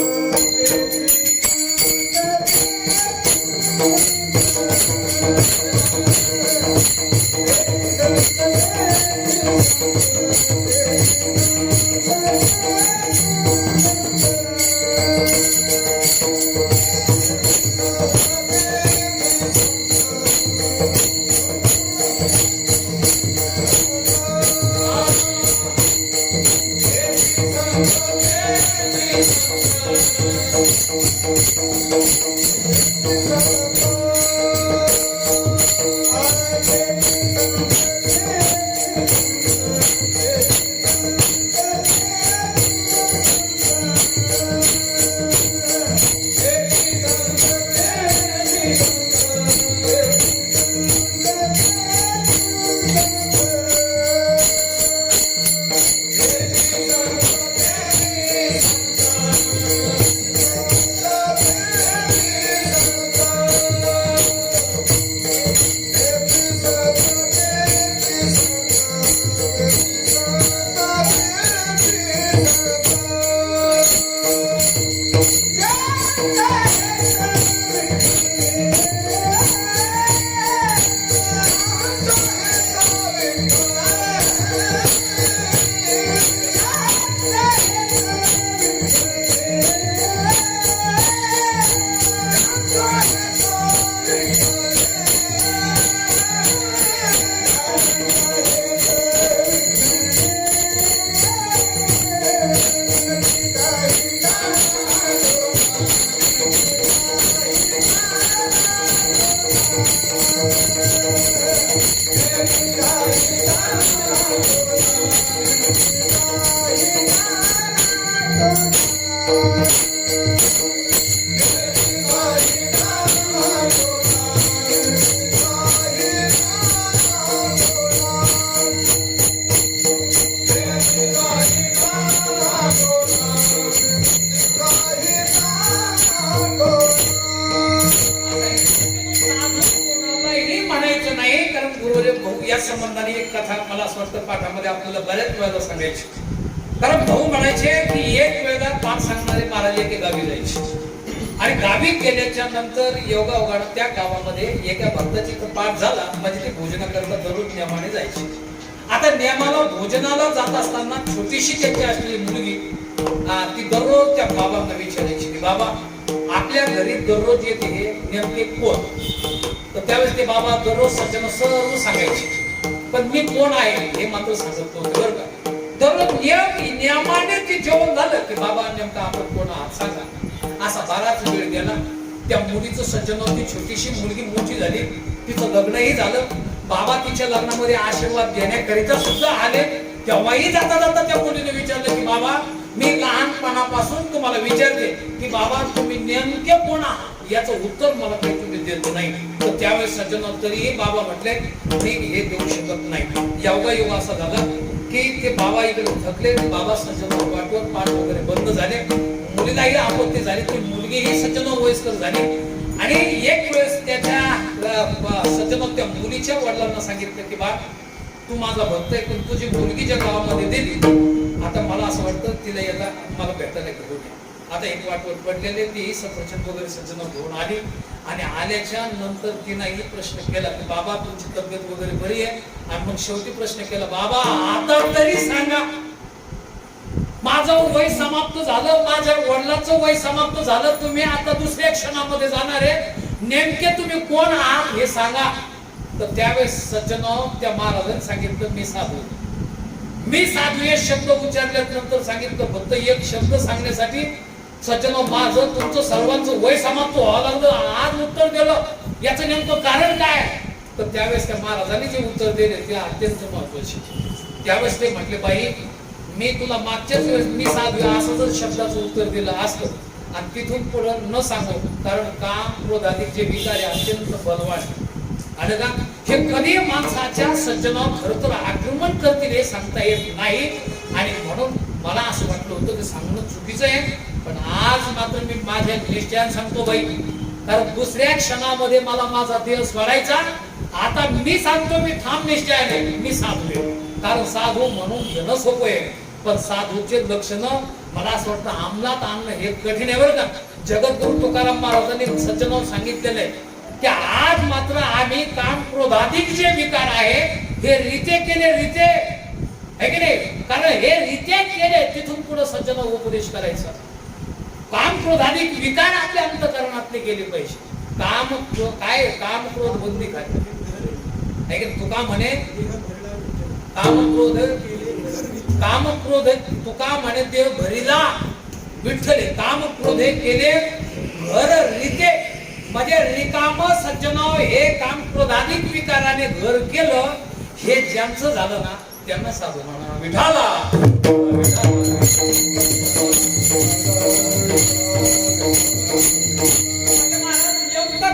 [SPEAKER 1] याच संबंधाने एक कथा मला असं वाटतं पाठामध्ये आपल्याला बऱ्याच वेळेला सांगायची. कारण भाऊ म्हणायचे की एक वेळेला पाठ सांगणारे महाराज एके गावी जायचे आणि गावी गेल्याच्या नंतर योगायोगाने त्या गावामध्ये एका भक्ताची पाठ झाला म्हणजे ते भोजनाकरता दररोज नियमाने जायचे. आता नियमाला भोजनाला जात असताना छोटीशी त्याची असलेली मुलगी ती दररोज त्या बाबांना विचारायची की बाबा आपल्या घरी दररोज येते हे नेमके कोण. तर त्यावेळेस ते बाबा दररोज सज्जन सर्व सांगायचे पण मी कोण आहे हे मात्र सांगत नव्हते बरं का. दररोज नियमाने ते जेवण झालं की बाबा नेमका आपण कोण आहात सांगा. असा बराच वेळ गेला. त्या मुलीचं सज्जन ती छोटीशी मुलगी मोठी झाली, तिचं लग्नही झालं. बाबा तिच्या लग्नामध्ये आशीर्वाद घेण्याकरिता सुद्धा आले. तेव्हाही जाता जाता त्या मुलीने विचारलं की बाबा मी लहानपणापासून तुम्हाला विचारते की बाबा तुम्ही नेमके कोण आहात याचं उत्तर मला काही तुम्ही देत नाही. तर त्यावेळेस सज्जन तरीही बाबा म्हटले मी हे देऊ शकत नाही. योगायोग असा झाला की ते बाबा इकडे थकले. बाबा सज्जन वाटवर पाठ वगैरे बंद झाले. मुलीलाही आपत्ती झाली. ती मुलगीही सज्जन वयस्कर झाली आणि एक वेळेस त्याच्या सज्जन त्या मुलीच्या वडिलांना सांगितलं की बा तू माझा भक्त आहे पण तुझी मुलगी ज्या गावामध्ये दिली आता मला असं वाटतं तिला याला मला भेटायला घेऊन ये. आता एक वाटवट पडलेले ती सफरचंद वगैरे सज्जन घेऊन आली आणि आल्याच्या नंतर तिने प्रश्न केला की बाबा तुमची तब्येत वगैरे बरी आहे. आणि मग शेवटी प्रश्न केला बाबा आता तरी सांगा माझं वय समाप्त झालं, माझ्या वडिलांचं वय समाप्त झालं, तुम्ही आता दुसऱ्या क्षणामध्ये जाणार आहे, नेमके तुम्ही कोण आहात हे सांगा. तर त्यावेळेस सज्जन त्या महाराजांनी सांगितलं मी साधू. मी साधू हे शब्द उच्चारल्यानंतर सांगितलं फक्त एक शब्द सांगण्यासाठी सज्जन माझं तुमचं सर्वांचं वय समाप्त व्हावं लागलं आज उत्तर दिलं याचं नेमकं कारण काय. तर त्यावेळेस त्या महाराजांनी जे उत्तर दिले ते अत्यंत महत्वाचे. त्यावेळेस ते म्हटले बाई मी तुला मागच्याच वेळेस मी साधू असं जर शब्दाचं उत्तर दिलं असतं आणि तिथून पुढे न सांगू कारण काम क्रोध आदी जे विकार आहे अत्यंत बलवान आणि का हे कधी माणसाच्या सज्जनावर खरं तर आक्रमण करतील हे सांगता येत नाही. आणि म्हणून मला असं वाटलं होतं की सांगणं चुकीचं आहे पण आज मात्र मी माझ्या निश्चयाने सांगतो बाई कारण दुसऱ्या क्षणामध्ये मला माझा देह सोडायचा. आता मी सांगतो मी ठाम निश्चयाने मी साधू आहे. कारण साधू म्हणून घेणं सोपं आहे पण साधूचे लक्षण मला असं वाटतं अंमलात आणणं हे कठीण आहे बरं का. जगद्गुरु तुकाराम महाराजांनी सज्जनावर सांगितलेलं आहे की आज मात्र आम्ही काम क्रोधाधिक जे विकार आहे हे रीते केले रीते है की नाही. कारण हे रीते केले तिथून पुढे सज्जन उपदेश करायचा. काम क्रोधाधिक विकार आपल्या अंतःकरणातले गेले पाहिजे. काम काय काम क्रोध बंदी काय तुका म्हणे काम क्रोध तुका म्हणे देव भरीला विठ्ठले काम क्रोधे केले घर रीते म्हणजे रिकाम सज्जन हे काम क्रोधाधिक विकाराने घर केलं हे ज्यांचं झालं ना त्यांना साधू म्हणा विठाला.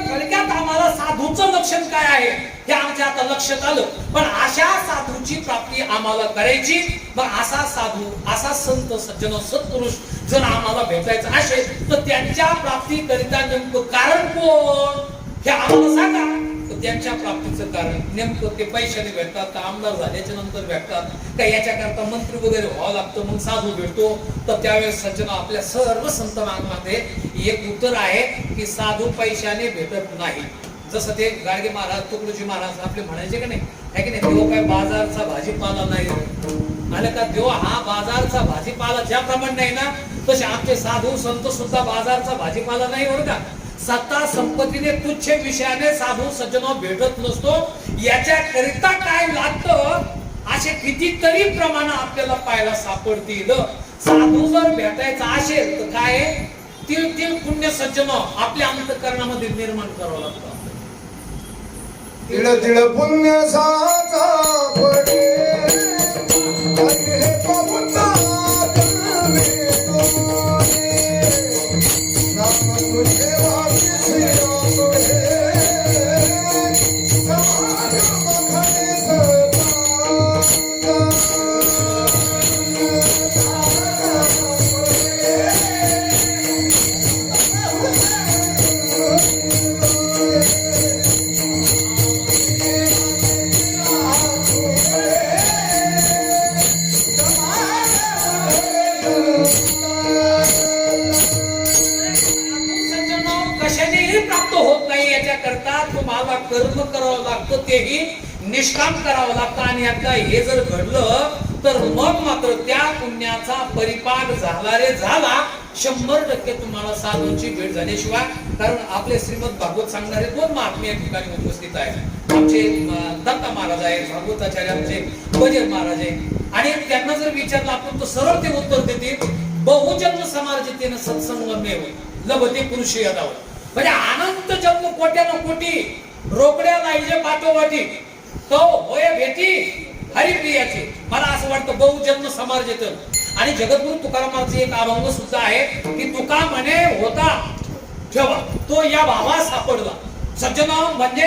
[SPEAKER 1] थोडक्यात आम्हाला साधूचं लक्षण काय आहे हे आमच्या आता लक्षात आलं. पण अशा साधूची प्राप्ती आम्हाला करायची. मग असा साधू असा संत सज्जन सत्पुरुष जर आम्हाला भेटायचं असेल तर त्यांच्या प्राप्ती करिता नेमकं कारण कोण हे आम्हाला सांगा. तर त्यांच्या प्राप्तीचं कारण नेमकं ते पैशाने भेटतात का आमदार झाल्याच्या नंतर भेटतात का याच्याकरता मंत्री वगैरे व्हावं लागतं मग साधू भेटतो. तर त्यावेळेस सज्जन आपल्या सर्व संत मागमध्ये एक उत्तर आहे की साधू पैशाने भेटत नाही. जसं ते गाडगे महाराज तुकडोजी महाराज आपले म्हणायचे का नाही है की नाही देव काय बाजारचा भाजीपाला नाही आलं का. देव हा बाजारचा भाजीपाला ज्याप्रमाणे नाही ना तसे आमचे साधू संत सुद्धा बाजारचा भाजीपाला नाही बरं का. सत्ता संपत्तीने तुच्छ विषयाने साधू सज्जन भेटत नसतो. याच्या करिता काय लागतं असे कितीतरी प्रमाण आपल्याला पाहायला सापडतील. साधू जर भेटायचा असेल तर काय तिळ तिळ पुण्य सज्जन आपल्या अंतःकरणामध्ये निर्माण करावं लागतं.
[SPEAKER 2] तिळ तिळ पुण्य साचा पडे हे पवता नाम तुझे वाचे समाज मखने
[SPEAKER 1] हेही निष्काम करावं लागतं. आणि एकदा हे जर घडलं तर मग मात्र त्या पुण्याचा परिपाक झाला रे झाला. 100% तुम्हाला साधूंची भेट झाल्याशिवाय, कारण आपले श्रीमद भागवत सांगणारे 2 महात्मे या ठिकाणी उपस्थित आहेत. आमचे दत्ता महाराज आहेत, भागवताचार्य आमचे बजर महाराज आहेत. आणि त्यांना जर विचारलं आपण तर सरळ ते उत्तर देतील, बहुजन्म समार्जितेन सत्संगमेव लभते पुरुष यदाव. म्हणजे अनंत जन्म कोट्यानं कोटी रोकड्या लाईजे पाठोपाठी तो होय भेटी हरिप्रियाचे. मला असं वाटतं बहुजन्म समार्जितन. आणि जगद्गुरु तुकाराम महाराजचे एक अभंग सुद्धा आहे की तुका म्हणे होता ठेवा तो या भावा सापडला. सज्जन म्हणजे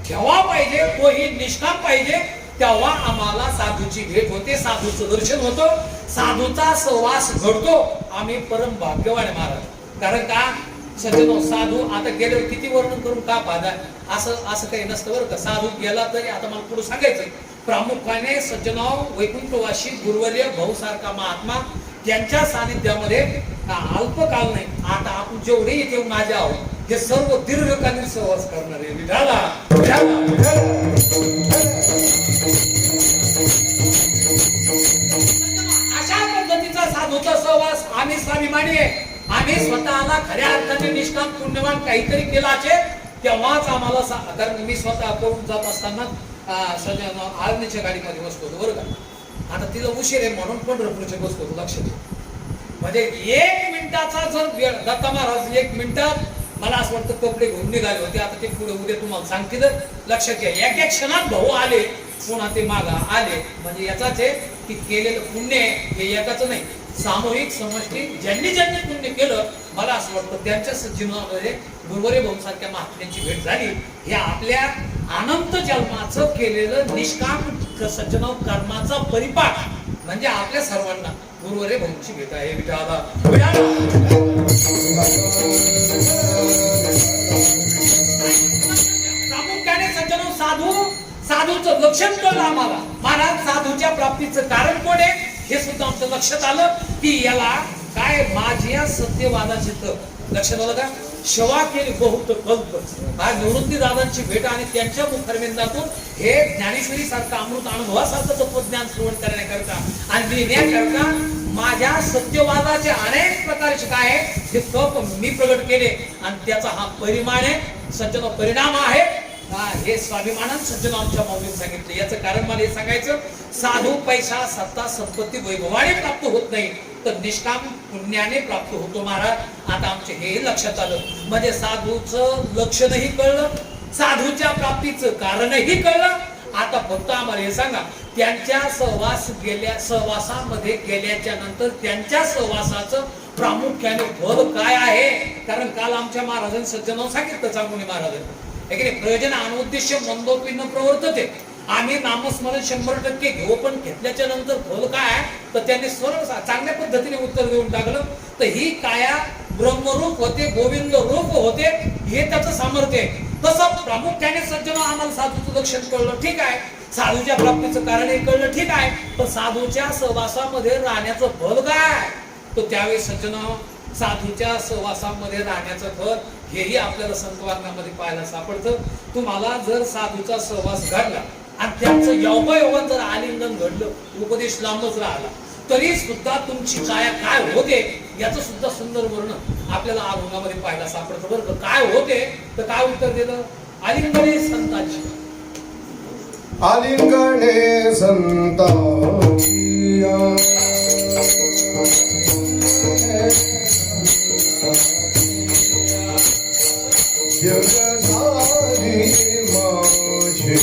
[SPEAKER 1] ठेवा पाहिजे, तोही निष्काम पाहिजे, तेव्हा आम्हाला साधूची भेट होते, साधूचं दर्शन होतं, साधूचा सहवास घडतो. आम्ही परम भाग्यवान महाराज. कारण का सज्जन साधू आता गेल्यावर किती वर्णन करून का फायदा, असं काही नसतं बरं का. साधू गेला तरी आता मला पुढे सांगायचं प्रामुख्याने सज्जनाव वैकुंठवासी गुरुवर्य भाऊ सारखा महात्मा त्यांच्या सानिध्यामध्ये अल्पकाल नाही, आता आपण जेवढे इथे माझे आहोत हे सर्व दीर्घकालीन सहवास करणारे विठाला. अशा पद्धतीचा साधूचा सहवास आम्ही स्वाभिमानी आहे. आम्ही स्वतःला खऱ्या अर्थाने निष्काम पुण्यवान काहीतरी केला असेल तेव्हाच आम्हाला कारण मी स्वतः करून जात असताना आर्मीच्या गाडीमध्ये बसतो बरं का. आता तिला उशीर आहे म्हणून पंढरपूरच्या बसतो, लक्ष दे. म्हणजे 1 मिनिटाचा जर वेळ, दत्ता महाराज 1 मिनिटात मला असं वाटतं कपडे घेऊन निघाले होते. आता ते पुढे उद्या तुम्हाला सांगतील, लक्षात घ्या. एक क्षणात भाऊ आले, पुन्हा ते मागा आले. म्हणजे याचाच आहे की केलेलं पुण्य हे एकाच नाही, सामूहिक समष्टी. ज्यांनी ज्यांनी पुण्य केलं मला असं वाटतं त्यांच्या जीवनामध्ये गुरुवर्य भाऊ सारख्या महात्म्यांची भेट झाली. हे आपल्या अनंत जन्माचं केलेलं निष्काम सज्जन कर्माचा परिपाक म्हणजे आपल्या सर्वांना गुरुवर्य भाऊंची भेट आहे. विठाला प्रामुख्याने सज्जन साधूचं लक्षण कळलं आम्हाला. महाराज साधूच्या प्राप्तीचं कारण कोण आहे हे सुद्धा आमचं लक्षात आलं की याला काय माझ्या सत्यवादाचे तर लक्षात आलं का. शवा केली बहुत कल्प. आज निवृत्ती दादांची भेट आणि त्यांच्या मुखरविंदातून हे ज्ञानेश्वरी सारखं अमृत अनुभवासारखं तत्वज्ञान श्रवण करण्याकरता आणि लिहिण्याकरता माझ्या सत्यवादाचे अनेक प्रकारचे काय हे तप मी प्रगट केले. आणि त्याचा हा परिमाण आहे सज्जन, परिणाम आहे. हे स्वाभिमानानं सज्जन आमच्या मौलीने सांगितले. याचं कारण मला हे सांगायचं, साधू पैसा सत्ता संपत्ती वैभवाने प्राप्त होत नाही तर निष्काम पुण्याने प्राप्त होतो महाराज. आता आमचे हे लक्षात आलं. म्हणजे साधूचं लक्षणही कळलं, साधूच्या प्राप्तीचं कारणही कळलं. आता फक्त आम्हाला हे सांगा त्यांच्या सहवासामध्ये गेल्याच्या नंतर त्यांच्या सहवासाचं प्रामुख्याने फल काय आहे. कारण काल आमच्या महाराजांनी सज्जनावर सांगितलं चांगुनी महाराजांनी प्रयोजन अनुद्देश्य मंदोपी न प्रवर्तते. आम्ही नामस्मरण 100% घेऊ पण घेतल्याच्या नंतर फल काय तर त्यांनी सरळ चांगल्या पद्धतीने उत्तर देऊन टाकलं. तर ही काया ब्रह्मरूप होते, गोविंद रूप होते, हे त्याचं सामर्थ्य आहे. तसं प्रामुख्याने सज्जन आम्हाला साधूचं लक्षण कळलं, ठीक आहे. साधूच्या प्राप्तीचं कारणही कळलं, ठीक आहे. पण साधूच्या सहवासामध्ये राहण्याचं फल काय तर त्यावेळी सज्जन साधूच्या सहवासामध्ये राहण्याचं फल हेही आपल्याला संतवांगामध्ये पाहायला सापडतं. तुम्हाला जर साधूचा सहवास घडला आणि त्यांचं योगायोगात जर आलिंगन घडलं, उपदेश लांबच राहिला तरी सुद्धा तुमची काया काय होते याचं सुद्धा सुंदर वर्णन आपल्याला अभंगामध्ये पाहायला सापडतं बरं का. काय होते तर काय उत्तर दिलं, आलिंगने संतांची,
[SPEAKER 2] आलिंगने संतांची जग सारी माझे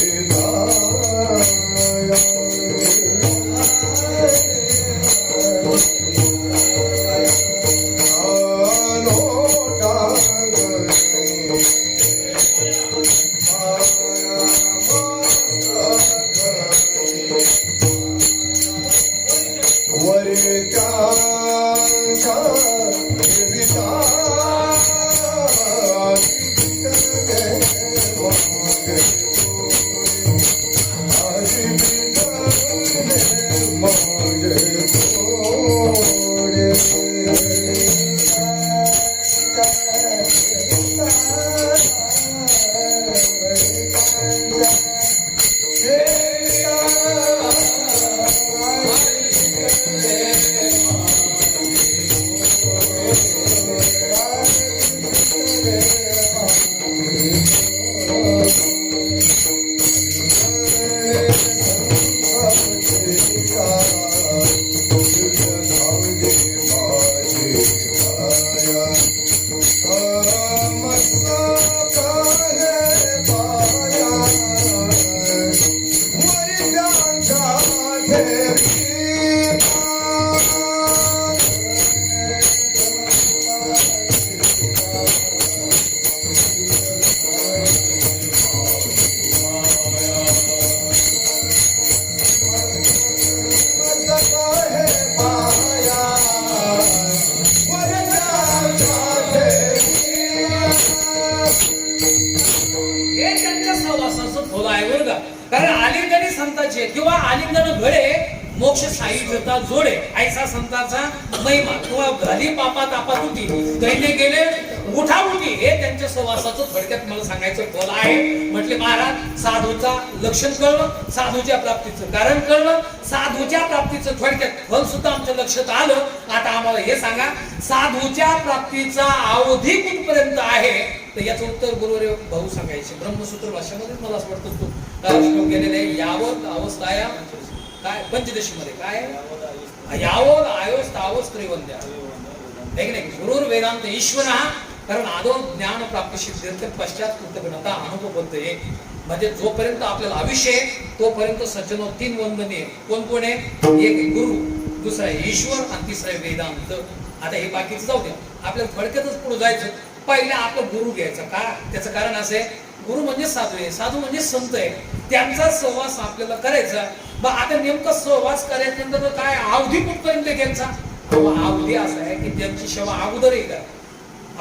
[SPEAKER 1] हे त्यांच्या सहवासाचं फळ आहे बरं का. कारण आलिंगनी संतांचे किंवा आलिंगन घडे मोक्ष साहित्यता जोडे ऐसा संतांचा महिमा किंवा घाली पापा तापा तुटी दैन्य गेले उठा उठी हे त्यांच्या सहवासाचं थोडक्यात मला सांगायचं फळ आहे. म्हटले महाराज साधूचा लक्षण कळलं, साधूच्या प्राप्तीचं कारण कळलं, साधूच्या प्राप्तीचं थोडक्यात फळ सुद्धा आमच्या लक्षात आलं. आता आम्हाला हे सांगा साधूच्या प्राप्तीचा अवधी कुठपर्यंत आहे, तर याचं उत्तर गुरुवर्य भाऊ सांगायचे. ब्रह्मसूत्र भाषेमध्ये मला असं वाटतं तो श्लोक गेलेले आहे. यावत अवस्थाया काय पंचदशी मध्ये काय यावत आयोस तावस त्रैवंद्या है की नाही. गुरुर वेदांत ईश्वर कारण आदो ज्ञान प्राप्ती सिद्ध्यर्थ पश्चात कृतज्ञता अनुभवबद्ध आहे. म्हणजे जोपर्यंत आपल्याला आयुष्य आहे तोपर्यंत सज्जनो तीन वंदनीय कोण कोण आहे. एक गुरु, दुसरा आहे ईश्वर आणि तिसरा आहे वेदांत. आता हे बाकीचं जाऊ द्या, आपल्याला थोडक्यातच पुढे जायचं. पहिले आपलं गुरु घ्यायचं का, त्याचं कारण असं आहे गुरु म्हणजे साधू आहे, साधू म्हणजे संत आहे, त्यांचा सहवास आपल्याला करायचा. मग आता नेमका सहवास करायच्यानंतर काय अवधी कुठपर्यंत घ्यायचा. अवधी असा आहे की त्यांची सेवा अगोदर आहे का.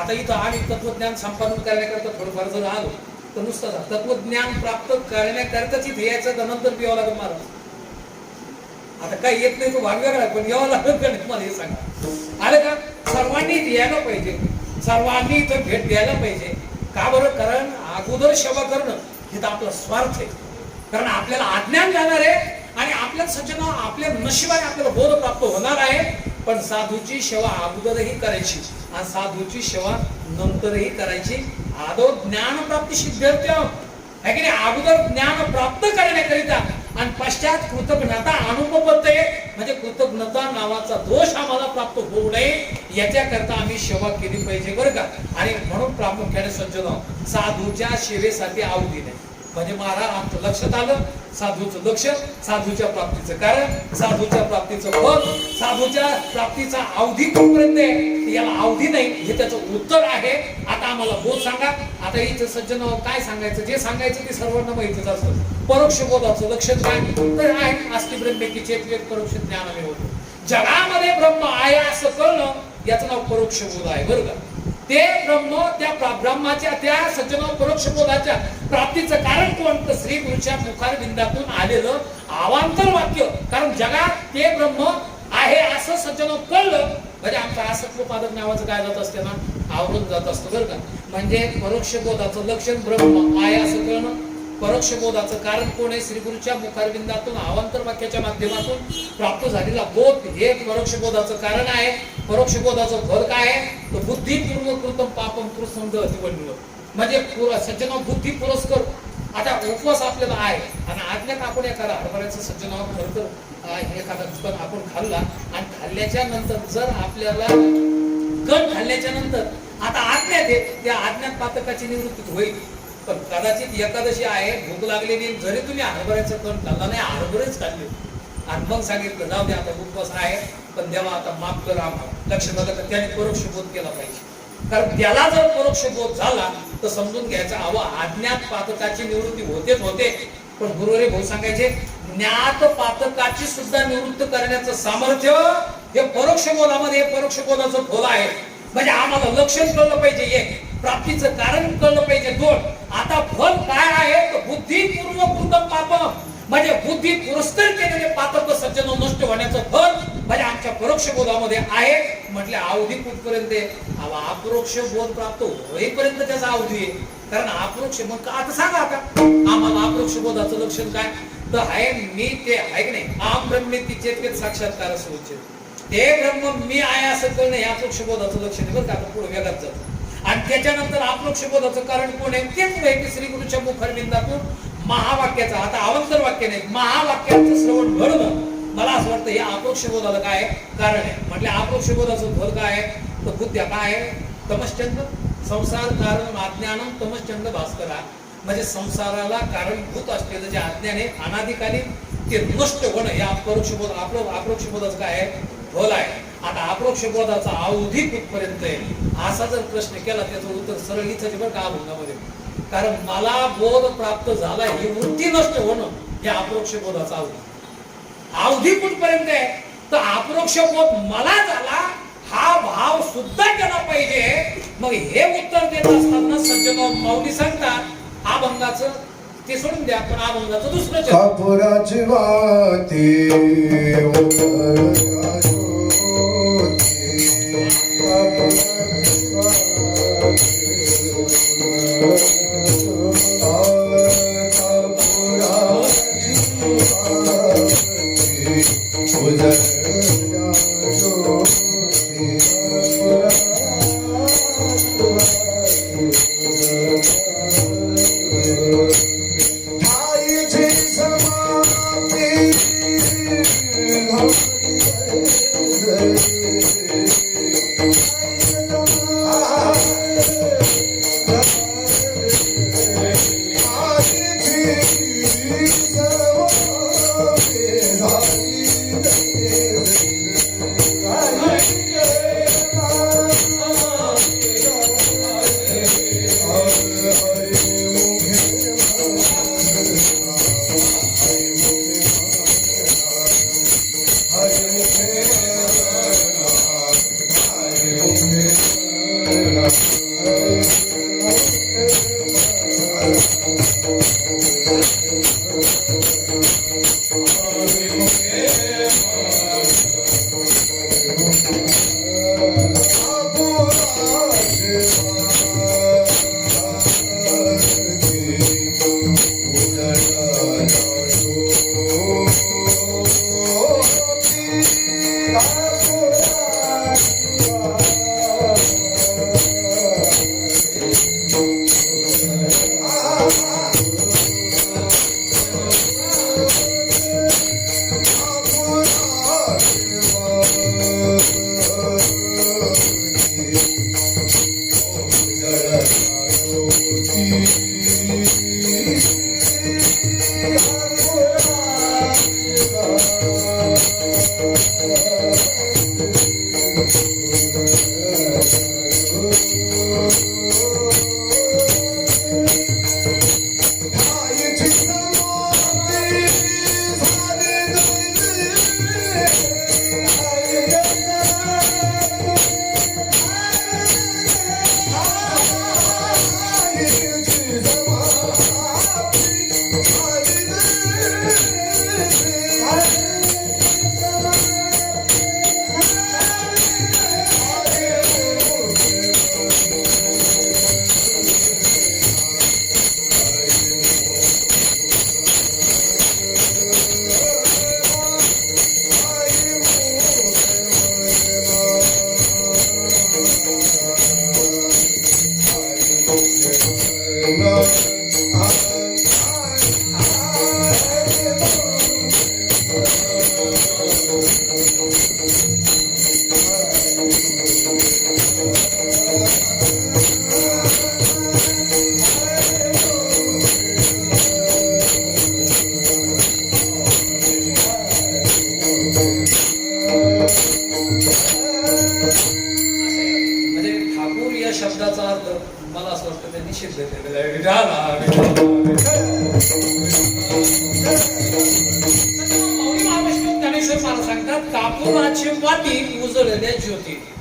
[SPEAKER 1] आता इथं आम्ही तत्वज्ञान संपादन करण्याकरता थोडंफार जर आलो तर नुसतं तत्वज्ञान प्राप्त करण्याकरताच इथे यायचं तर नंतर पियावं लागेल महाराज. आता काही येत नाही तो भाग वेगळा, पण यावं लागेल का नाही मला हे सांगा. आलं का. सर्वांनी इथे यायला पाहिजे, सर्वांनी इथं भेट द्यायला पाहिजे. का बरं, कारण अगोदर सेवा करणं हे तर आपला स्वार्थ आहे. कारण आपल्याला अज्ञान जाणार आहे आणि आपल्या सज्जन आपल्या नशिबाने आपल्याला बोध प्राप्त होणार आहे. पण साधूची सेवा अगोदरही करायची आणि साधूची सेवा नंतरही करायची. आदो ज्ञान प्राप्ती सिद्ध्यर्थ आहे की नाही. अगोदर ज्ञान प्राप्त करण्याकरिता आणि पश्चात कृतज्ञता अनुभवबद्ध आहे. म्हणजे कृतज्ञता नावाचा दोष आम्हाला प्राप्त होऊ नये याच्याकरता आम्ही सेवा केली पाहिजे बरं का. आणि म्हणून प्रामुख्याने सज्जन साधूच्या सेवेसाठी अवधी नाही. म्हणजे महाराज आमचं लक्षात आलं साधूचं लक्ष, साधूच्या प्राप्तीचं कारण, साधूच्या प्राप्तीचं फळ, साधूच्या प्राप्तीचा अवधी कुठपर्यंत आहे याला अवधी नाही हे त्याचं उत्तर आहे. आता आम्हाला बोध सांगा. आता इथं सज्जन काय सांगायचं, जे सांगायचं ते सर्वांना माहितीच असतं. परोक्ष बोधाचं लक्षण काय तर आहे अस्ति ब्रह्मेकी चेतवेक परोक्ष ज्ञान होतो. जगामध्ये ब्रह्म आहे असं कळणं याचं नाव परोक्ष बोध आहे बरं का. ते ब्रह्म त्या ब्रह्माच्या त्या सज्जन परोक्ष बोधाच्या प्राप्तीचं कारण कोण तर श्री गुरुच्या मुखारविंदातून आलेलं अवांतर वाक्य. कारण जगात ते ब्रह्म आहे असं सज्जन कळलं म्हणजे आमचं आसत्व पादक नावाचं काय जात असते ना आवरून जात असतं बरं का. म्हणजे परोक्ष बोधाचं लक्षण ब्रह्म आहे असं कळणं, परोक्ष बोधाचं कारण कोण आहे श्री गुरुच्या मुखारविंदातून अवांतर वाक्याच्या माध्यमातून प्राप्त झालेला बोध हे परोक्ष बोधाचं कारण आहे. परोक्ष बोधाचं फळ काय आहे तर बुद्धिपूर्वक कृतम पापम कृसंध अतिवडलं. म्हणजे सज्जन बुद्धी पुरस्कर. आता उपवास आपल्याला आहे आणि आज्ञात आपण एखादा हरभऱ्याचं सज्जनावर खरं तर एखादा कण आपण खाल्ला आणि खाल्ल्याच्या नंतर जर आपल्याला कण खाल्ल्याच्या नंतर आता आज्ञात आहे त्या आज्ञात पातकाची निवृत्ती होईल. पण कदाचित एकादशी आहे भूक लागलेली जरी तुम्ही हरभऱ्याचं कण खाल्ला नाही हरभरेच खाल्ले आणि मग सांगितलं जाऊ दे आता उपवास आहे पण देवा आता माफ कर आम्हाला. लक्षात आलं तर त्याने परोक्ष बोध केला पाहिजे. कारण त्याला जर परोक्ष बोध झाला तर समजून घ्यायचा हवं अज्ञात पातकाची निवृत्ती होतेच होते. पण गुरुवारी भाऊ सांगायचे ज्ञात पातकाची सुद्धा निवृत्त करण्याचं सामर्थ्य हे परोक्ष बोधामध्ये परोक्ष बोधाचं फळ आहे. म्हणजे आम्हाला लक्षण कळलं पाहिजे एक, प्राप्तीचं कारण कळलं पाहिजे दोन. आता फल काय आहे तर बुद्धिपूर्वक कृतम पापम म्हणजे बुद्धी पुरस्कार केलेले पातक सज्जन नष्ट होण्याचं फल म्हणजे आमच्या परोक्ष बोधामध्ये आहे. म्हटले अवधी कुठपर्यंत अपरोक्ष बोध प्राप्त होईपर्यंत त्याचा अवधी आहे. कारण अपरोक्ष मग आता सांगा आता आम्हाला अपरोक्ष बोधाचं लक्षण काय तर आहे मी ते आहे की नाही आम ब्रह्मेती चेतवेत साक्षात्कार असं उच्चार ते ब्रह्म मी आहे असं कळणं हे अपरोक्ष बोधाचं लक्षण आहे बरं का. आता पुढे वेगात जातं आणि त्याच्यानंतर अपरोक्ष बोधाचं कारण कोण आहे ते पुढे की श्री गुरुच्या मुखारविंदातून महावाक्याचा आता अवंतर वाक्य नाही महावाक्याचं श्रवण घडणं मला असं वाटतं हे अपरोक्ष बोधाला काय कारण आहे. म्हटलं अपरोक्ष बोधाचं फल काय आहे तर बुद्ध्या काय आहे तमश्चंद संसार कारण अज्ञानम तमश्चंद भास्करा म्हणजे संसाराला कारणभूत असलेलं जे अज्ञान आहे अनादिकालीन ते नष्ट होणं हे अपरोक्ष बोध. आपलं अप्रोक्ष बोधाचं काय आहे? फल आहे. आता अप्रोक्ष बोधाचा अवधी कुठपर्यंत आहे असा जर प्रश्न केला त्याचं उत्तर सरळ इथंच बरं का अभंगामध्ये. कारण मला बोध प्राप्त झाला ही वृत्ती नष्ट होणं हे अप्रोक्ष बोधाचा अवधी कुठपर्यंत आहे? तर अप्रोक्ष बोध मला झाला हा भाव सुद्धा केला पाहिजे. मग हे उत्तर देत असताना सज्जन माऊली सांगतात अभंगाचं ते सोडून द्या, पण अभंगाचं दुसरं चरण.
[SPEAKER 2] कापुराची वाती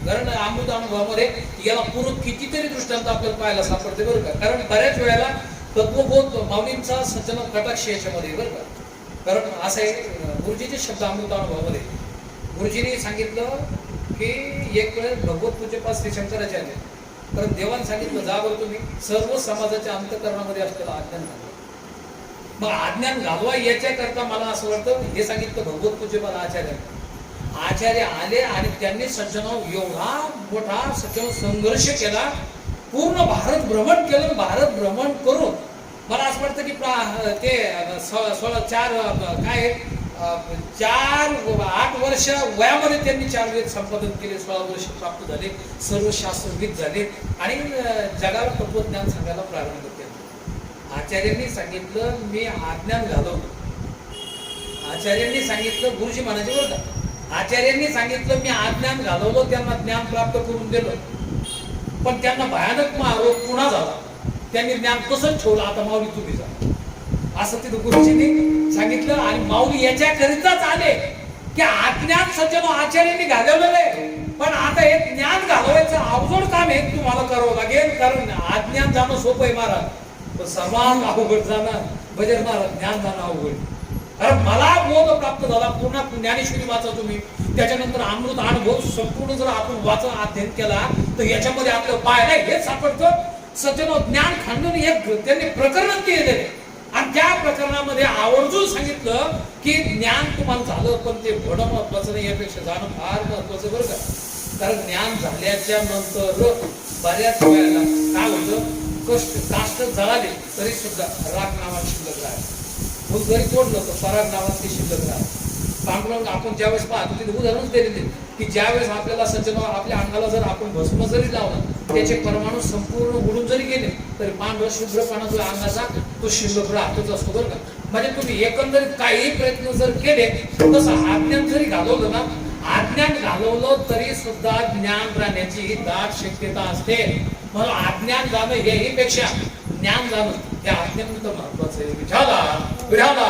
[SPEAKER 1] कारण अमृत अनुभवामध्ये याला पूर्ण कितीतरी दृष्टांत आपल्याला पाहायला सापडते बरं का. कारण बऱ्याच वेळेला तत्वबोध माऊलींचा सज्जन कटाक्ष याच्यामध्ये बरं का. कारण असं आहे गुरुजीचे शब्द अमृत अनुभवामध्ये गुरुजींनी सांगितलं की एक वेळेस भगवत पूज्यपाद श्री शंकराचार्य कारण देवाने सांगितलं जा बरं तुम्ही सर्व समाजाच्या अंतःकरणामध्ये असलेला अज्ञान घालवा. मग अज्ञान घालवा याच्याकरता मला असं वाटतं हे सांगितलं भगवत पूज्यपाद आचार्य आले आणि त्यांनी सज्जनावर एवढा मोठा सज्जन संघर्ष केला, पूर्ण भारत भ्रमण केलं. भारत भ्रमण करून मला असं वाटतं की ते 8 वर्ष वयामध्ये त्यांनी 4 वेद संपादन केले, 16 वर्ष प्राप्त झाले, सर्व शास्त्रविद झाले आणि जगाला तत्वज्ञान सांगायला प्रारंभ केला. आचार्यांनी सांगितलं मी आज्ञान घालवलं. आचार्यांनी सांगितलं, गुरुजी म्हणायचे बरं का, आचार्यांनी सांगितलं मी आज्ञान घालवलं, त्यांना ज्ञान प्राप्त करून दिलं. पण त्यांना भयानक आरोप पुन्हा झाला, त्यांनी ज्ञान कसं ठेवलं, आता माऊली तुम्ही जा असं तिथं गुरुजींनी सांगितलं. आणि माऊली याच्याकरिताच आले की अज्ञान सज्जनो आचार्यांनी घालवलेलं आहे, पण आता हे ज्ञान घालवायचं अवजड काम हे तुम्हाला करावं लागेल. कारण अज्ञान जाणं सोपं आहे महाराज, पण सर्वात अवघड जाणं भजन महाराज, ज्ञान जाणं अवघड. कारण मला बोध प्राप्त झाला, पूर्ण ज्ञानेश्वरी वाचा तुम्ही, त्याच्यानंतर अमृत अनुभव संपूर्ण जर आपण वाचा अध्ययन केला तर याच्यामध्ये आपलं पाहायला हेच सापडतं. सज्जनो ज्ञान खंडन एक त्यांनी प्रकरण केलेलं आहे, आणि त्या प्रकरणामध्ये आवर्जून सांगितलं की ज्ञान तुम्हाला झालं, पण ते घडणं महत्वाचं नाही, यापेक्षा जाणं फार महत्वाचं बरं का. कारण ज्ञान झाल्याच्या नंतर बऱ्याच वेळेला काय होतं, काष्ट जळाले तरी सुद्धा राग नावात शिल्लक राहते, फुल जरी तोडलं तर पराग नावात ते शिल्लक राहते. पांडुरंग आपण ज्यावेळेस पाहतो तिथे उदाहरणच दिलेले की ज्यावेळेस आपल्याला सज्जन आपल्या अंगाला जर आपण भस्म जरी लावला, त्याचे परमाणू संपूर्ण उडून जरी गेले तरी पांढरा शुभ्रपणा जो अंगाचा तो शिल्लक राहतोच असतो बरं का. म्हणजे तुम्ही एकंदरीत काही प्रयत्न जर केले, तसं अज्ञान जरी घालवलं ना, अज्ञान घालवलं तरी सुद्धा ज्ञान राहण्याची दाट शक्यता असते. म्हणून अज्ञान जाणं हेही पेक्षा ज्ञान जाणं हे अत्यंत महत्वाचं आहे. विठाला विठाला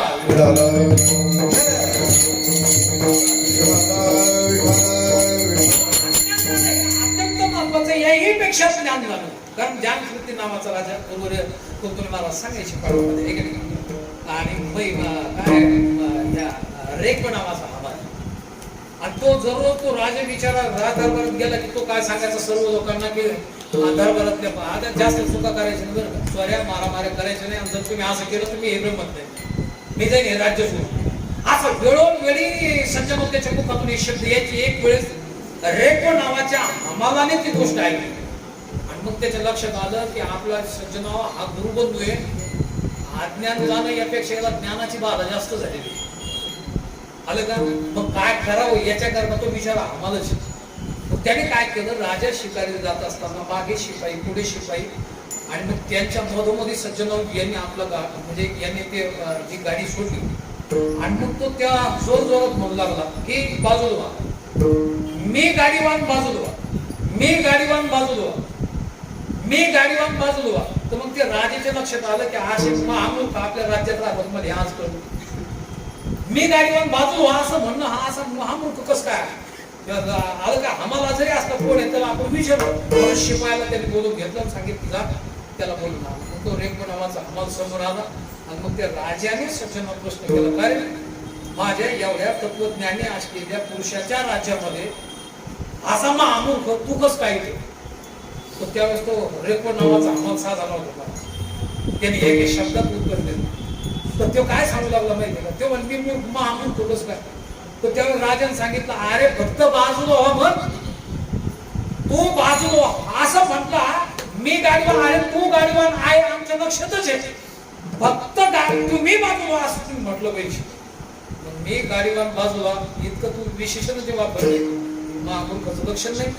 [SPEAKER 1] अत्यंत महत्वाचं याही पेक्षा ज्ञान जाणं. कारण ज्ञान कृती नावाचा राजा बरोबर तो तुम्ही मला सांगायची पाडमध्ये आणि काय या रेख नावाचा हवा, आणि तो जरूर तो राजा बिचारा दरबारात गेला की तो काय सांगायचा सर्व लोकांना की दरबारातल्या आता जास्त चुका करायच्या नाही बरं का, चोऱ्या मारामाऱ्या करायच्या नाही, आणि जर तुम्ही असं केलं तुम्ही हे ब्रह्मत नाही, मी जाईन हे राज्य सोडून. असं वेळोवेळी सज्जन त्याच्या मुखातून एक शब्द यायची. एक वेळेस रेको नावाच्या हमालाने ती गोष्ट ऐकली, आणि मग त्याच्या लक्षात आलं की आपला सज्जन हा गुरुबंधू आहे, अज्ञान जाणं यापेक्षा याला ज्ञानाची बाधा जास्त झालेली आलं का. मग काय करावं याच्याकरता तो बिचारा हमालच. त्याने काय केलं, राजा शिकारीला जात असताना मागे शिपाई पुढे शिपाई, आणि मग त्यांच्या मधोमधी सज्जन यांनी आपला म्हणजे यांनी ते जी गाडी सोडली, आणि मग तो त्या जोर जोरात म्हणू लागला की बाजूला व्हा, मी गाडीवान बाजूला व्हा, मी गाडीवान बाजूला व्हा, मी गाडीवान बाजूला व्हा. तर मग ते राजाच्या लक्षात आलं की असे महामूर्ख आपल्या राज्यात राहतात, मध्ये आज करू मी गाडीवान बाजूला व्हा असं म्हणणं, हा असा महामूर्ख कस काय आलं का. आम्हाला जरी असला कोण आहे त्याला आपण विचारलं, शिपायाला त्यांनी बोलून घेतलं, सांगितलं जा त्याला बोलून आला. मग तो रेको नावाचा हमाल समोर आला, आणि मग त्या राजाने सज्जनावर प्रश्न केला, काय माझ्या एवढ्या तत्वज्ञानी असलेल्या पुरुषाच्या राज्यामध्ये असा महामूर्ख तू कस काय येतो. तर त्यावेळेस तो रेको नावाचा हमाल साधा होता, त्यांनी एक शब्दात उत्तर दिलं. तर तो काय सांगू लागला माहिती का, तो म्हणजे मी महामूर्ख कस काय. तर त्यावेळेस राजाने सांगितलं, अरे फक्त बाजूला व्हा, म्हण तू बाजूला व्हा असं म्हटला. मी गाडीवान आहे, तू गाडीवान आहे, आमच्या लक्षातच आहे, फक्त तुम्ही बाजूला असं तुम्ही म्हटलं पाहिजे. मी गाडीवान बाजूला इतकं तू विशेषण जे वापरले, महामूर्खाचं लक्षण नाही.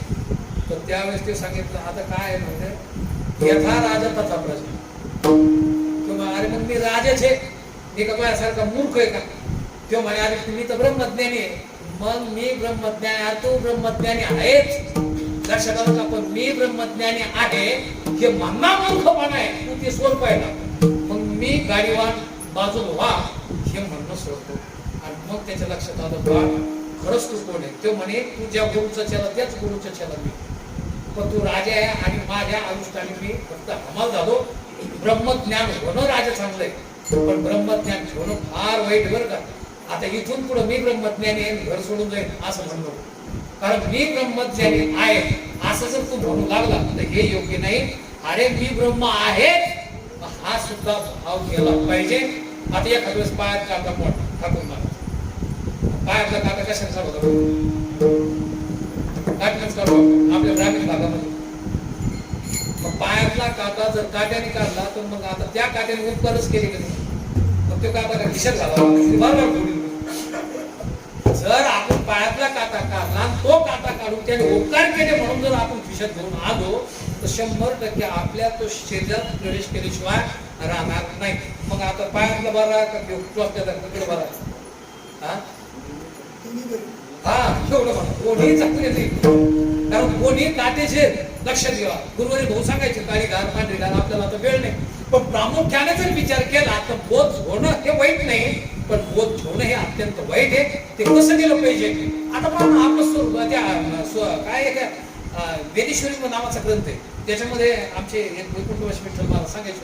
[SPEAKER 1] तर त्यावेळेस ते सांगितलं, आता काय म्हणते यथा राजा तथा प्रजा. किंवा अरे मग मी राजाच आहे, मी का माझ्यासारखा मूर्ख आहे का. तो म्हणे अरे तुम्ही तर ब्रह्मज्ञानी आहे. मग मी ब्रह्मज्ञानी, तू ब्रह्मज्ञानी आहेच, लक्षात आलं का. पण मी ब्रह्मज्ञानी आहे हे म्हणणं मूर्खपणा आहे, तू ते स्वर पाहिला. मग मी गाडीवान बाजूला व्हा हे म्हणणं सोडतो. आणि मग त्याच्या लक्षात आलं बा खरंच तू कोण आहे. तो म्हणे तू ज्या गुरुचा चला त्याच गुरुचा चला मी, पण तू राजा आहे आणि माझ्या अनुष्ठानी मी फक्त हमाल झालो. ब्रह्मज्ञान होणं राजा चांगलं आहे, पण ब्रह्मज्ञान ठेवणं फार वाईट बरं का. आता इथून पुढे मी ब्रह्मज्ञानी आहे घर सोडून जाईल असं म्हणलो, कारण मी ब्रह्मज्ञानी आहे असं जर तू म्हणू लागला तर हे योग्य नाही. अरे मी ब्रह्म आहे हा सुद्धा भाव केला पाहिजे. आता एखाद्या वेळेस पायात काका ठाकून मला पायातला काका कशाचा होता आपल्या ग्रामीण भागामध्ये. मग पायातला काका जर काट्याने काढला तर मग आता त्या काट्याने उपकारच केले की मग तो काका खिशात झाला. जर आपण पायातला काटा काढला तो काटा काढून त्याने उपकार केले म्हणून जर आपण खिशात घेऊन आलो तर 100% आपल्या तो शरीरात प्रवेश केल्याशिवाय राहणार नाही. मग आता पायातला बरा का तिकडे बरा हा एवढं म्हणा कोणी चांगले नाही, कारण कोणी काटेचे लक्षात घ्या. गुरुवारी भाऊ सांगायचे काळी घाल पांढरी घाल, आपल्याला आता वेळ नाही. पण प्रामुख्याने जर विचार केला तर बोध होणं हे वाईट नाही, पण बोध ठेवणं हे अत्यंत वाईट आहे. ते कसं केलं पाहिजे? आता पहा आपलं काय वेदेश्वरी नावाचा ग्रंथ आहे, त्याच्यामध्ये आमचे एक वैकुंठ विठ्ठल मला सांगायचे,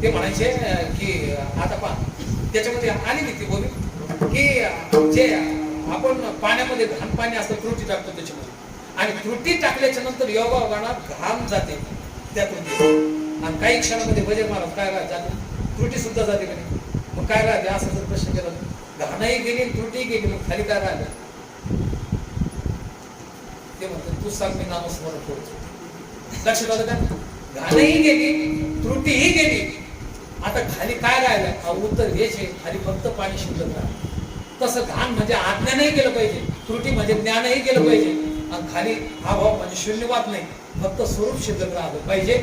[SPEAKER 1] ते म्हणायचे की आता पहा त्याच्यामध्ये आली ती बोली की जे आपण पाण्यामध्ये घाण पाणी असतं त्रुटी टाकतो त्याच्यामध्ये, आणि त्रुटी टाकल्याच्या नंतर योगायोगानं घाम जाते त्यातून, आणि काही क्षणामध्ये वजन महाराज काय जाते त्रुटी सुद्धा जाते का नाही? मग काय राहते असं जर प्रश्न केला, घाणही गेली त्रुटीही गेली, मग खाली काय राहिलं? ते म्हणतात तू सांग मी नामस्मरण करतो. लक्षात आलं का? घाणही गेली त्रुटीही गेली, आता खाली काय राहिलं? उत्तर हेच आहे, खाली फक्त पाणी शिल्लक राहिलं. तसं घाण म्हणजे आज्ञा नाही गेलं पाहिजे, त्रुटी म्हणजे ज्ञानही गेलं पाहिजे, आणि खाली हा भाव म्हणजे शून्यवाद नाही, फक्त स्वरूप शिल्लक राहिलं पाहिजे.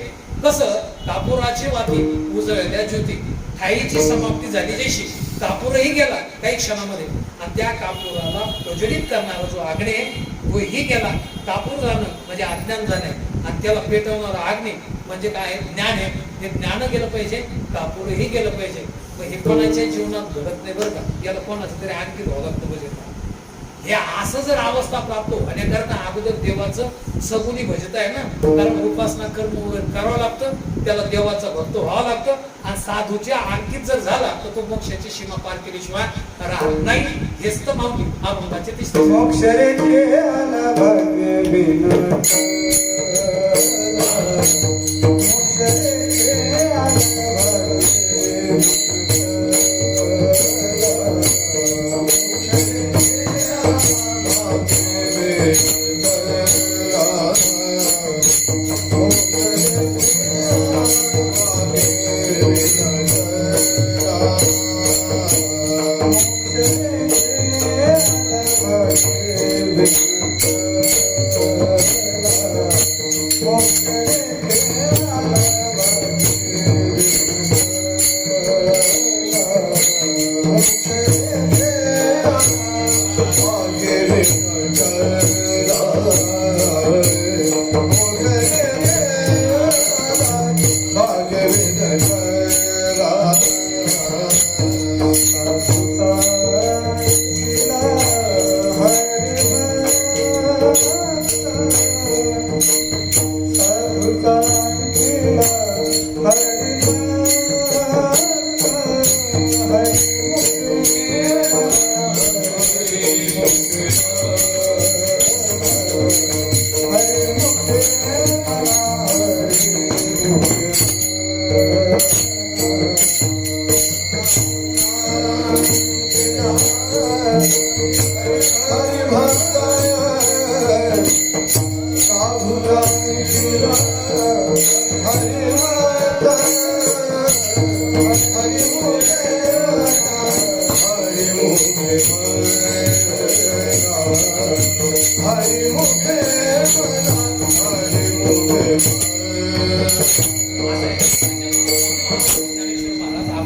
[SPEAKER 1] कसं? कापुराची वाती उजळल्या ज्योती, ठाईची समाप्ती झाली जशी, कापूरही गेला काही क्षणामध्ये, आणि त्या कापुराला प्रज्वलित करणारा जो अग्नी आहे तोही गेला. कापूर जाणं म्हणजे अज्ञान जाणे, आणि त्याला पेटवणारा अग्नी म्हणजे काय? ज्ञान आहे. हे ज्ञान गेलं पाहिजे, कापूरही गेलं पाहिजे. हे कोणाच्या जीवनात घडत नाही बरं का, याला कोणाचं तरी आणखी व्हावं लागतं पाहिजे. हे असं जर अवस्था प्राप्त होण्याकरता अगोदर देवाचं सगुणी भजत आहे ना, कारण उपासना कर्म वगैरे करावं लागतं, त्याला देवाचा भक्त व्हावं लागतं, आणि साधूच्या अंकित जर झाला तर तो मोक्षाची सीमा पार केल्याशिवाय राहत नाही. हेच तर माऊली अभंगाचे तिसरे
[SPEAKER 2] मोक्ष रे केला भाग्य बिना, मोक्ष रे केला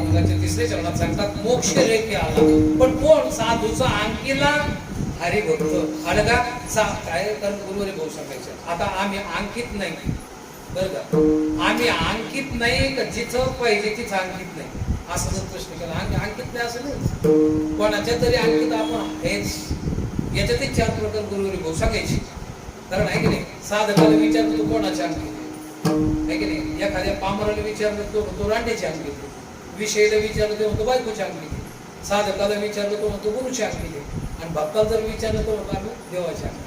[SPEAKER 2] भाग्य
[SPEAKER 1] तिसरे चरणात सांगतात मोक्ष रेखे आला. पण कोण? साधूचा अंकीला हरिभक्त आलं का? काय तर गुरुवारी भाऊ सांगायचे, आता आम्ही अंकित नाही बरं का, आम्ही अंकित नाही का जिथं पाहिजे तिथं अंकित नाही, असं जर प्रश्न केला आम्ही अंकित नाही असं नाही, कोणाच्या तरी अंकित आपण हेच. याच्यातही 4 प्रकार गुरुवारी भाऊ सांगायचे. कारण आहे की नाही, साधकाला विचारतो तो कोणाच्या अंकित आहे की नाही, एखाद्या पामराला विचारलं तो रांडेच्या अंकित, विषयीला विचारलं तो म्हणतो बायकोच्या अंकित, साधकाला विचारलं तो म्हणतो गुरुच्या अंकित, आणि भक्ताला जर विचारलं तो म्हणतो आम्ही देवाच्या अंकित.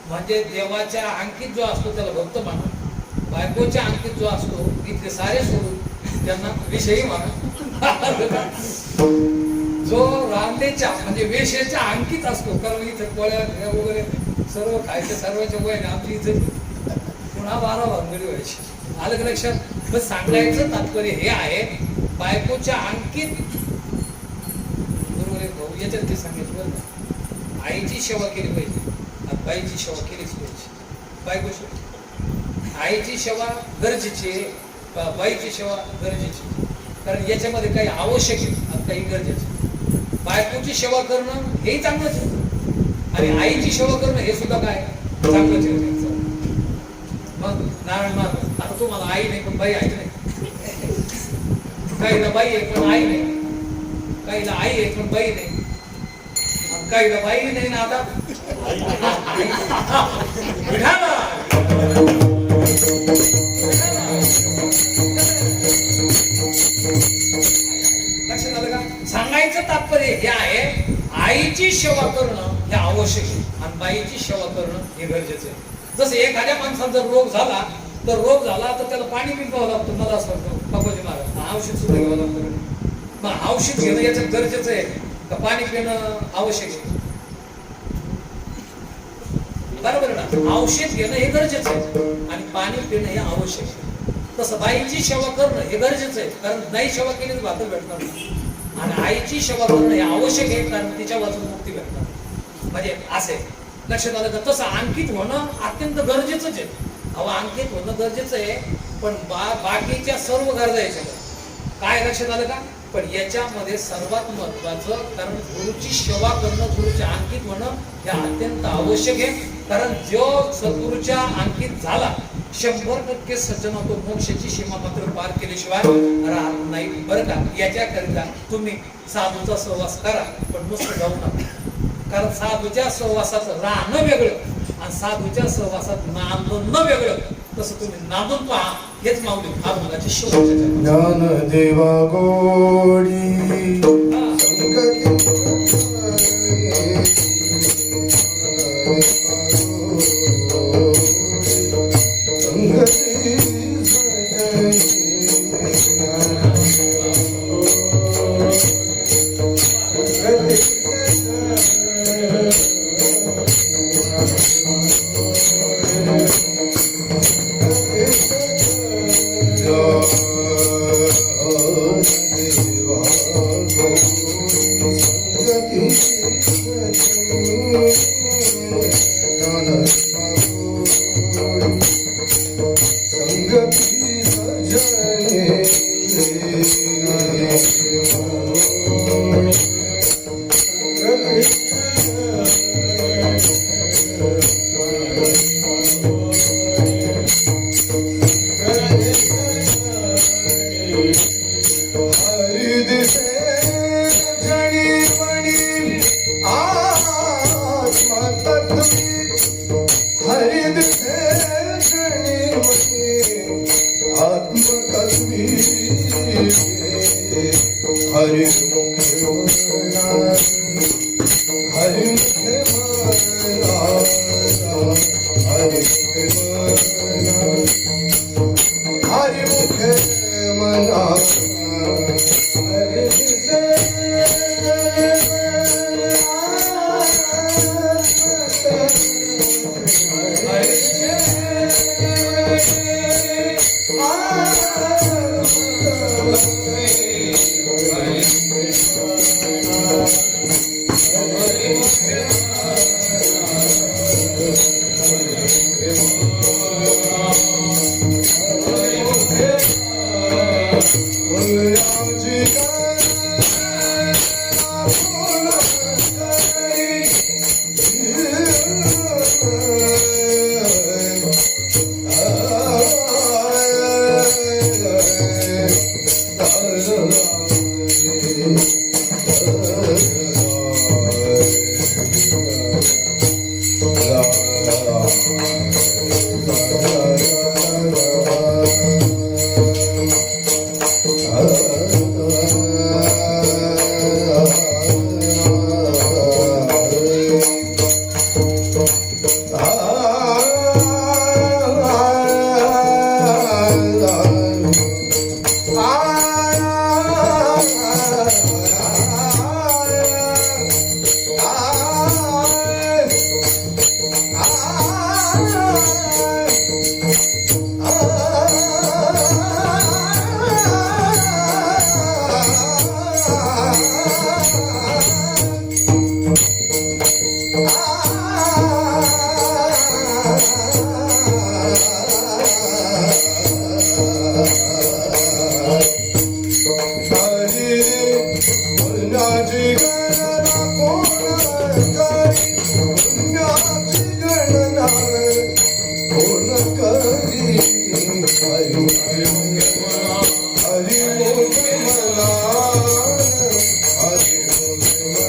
[SPEAKER 1] म्हणजे देवाच्या अंकित जो असतो त्याला भक्त मानून, बायकोच्या अंकित जो असतो इथले सारे सोडून त्यांना विषयी मानून, जो रांडेच्या म्हणजे वेशेच्या अंकित असतो, कारण इथं पोळ्या वगैरे सर्व खायचं सर्वांच्या वय आमची इथे पुन्हा 12 भानगडी व्हायची. आलं का लक्षात? पण सांगायचं तात्पर्य हे आहे, बायकोच्या अंकित बरोबर भाऊ याच्यात ते सांगितलं बरं का, आईची सेवा केली पाहिजे, बाईची सेवा केलीच पाहिजे. बायको आईची सेवा गरजेची, बाईची सेवा गरजेची, कारण याच्यामध्ये काही आवश्यक आहे आणि काही गरजेचं. बायकोची सेवा करणं हेही चांगलंच आहे आणि आईची सेवा करणं हे सुद्धा काय चांगलंच आहे. मग नारायण महाराज, आता तुम्हाला आई नाही पण बाई आहे नाही, काहीला बाई आहे पण आई नाही, काहीला आई आहे पण बाई नाही, काहीला बाई नाही ना आता लक्षात आलं का? सांगायचं तात्पर्य हे आहे, आईची सेवा करणं हे आवश्यक आहे आणि बाईची सेवा करणं हे गरजेचं आहे. जसं एखाद्या माणसाला जर रोग झाला तर त्याला पाणी पिंपावं लागतं, मला असं वाटतं बाबाजी महाराज औषध सुद्धा घ्यावं लागतं. मग औषध घेणं याचं गरजेचं आहे का पाणी पिणं आवश्यक आहे? बरोबर ना? औषध घेणं हे गरजेचं आहे आणि पाणी पिणं हे आवश्यक आहे. तसं बाईची सेवा करणं हे गरजेचं आहे, कारण नाही सेवा केली तर भाकर भेटणार नाही, आणि आईची सेवा करणं हे आवश्यक आहे कारण तिच्या वाचून मुक्ती भेटणार. म्हणजे असे लक्षात आलं का? तसं अंकित होणं अत्यंत गरजेचंच आहे. अहो, अंकित होणं गरजेचं आहे, पण बाकीच्या सर्व गरजा याच्या काय लक्षात आलं का? पण याच्यामध्ये सर्वात महत्वाचं, कारण गुरुची सेवा करणं, गुरुच्या अंकित होणं हे अत्यंत आवश्यक आहे. कारण जो सद्गुरूच्या अंकित झाला 100% सज्जन होतो, मोक्षाची सीमा मात्र पार केल्याशिवाय राहत नाही बरं का? याच्याकरिता तुम्ही साधूचा सहवास करा, पण नुसतं जाऊ नका. कारण साधूच्या सहवासाचं राहणं वेगळं आणि साधूच्या सहवासात नांदणं वेगळं. तसं तुम्ही नांदून पहा, हेच माऊली अभंगाचे शेवटचे
[SPEAKER 2] ज्ञान देवा गोडी करी पुण्याची गणना कोण करी हरी हरी मला हरी मला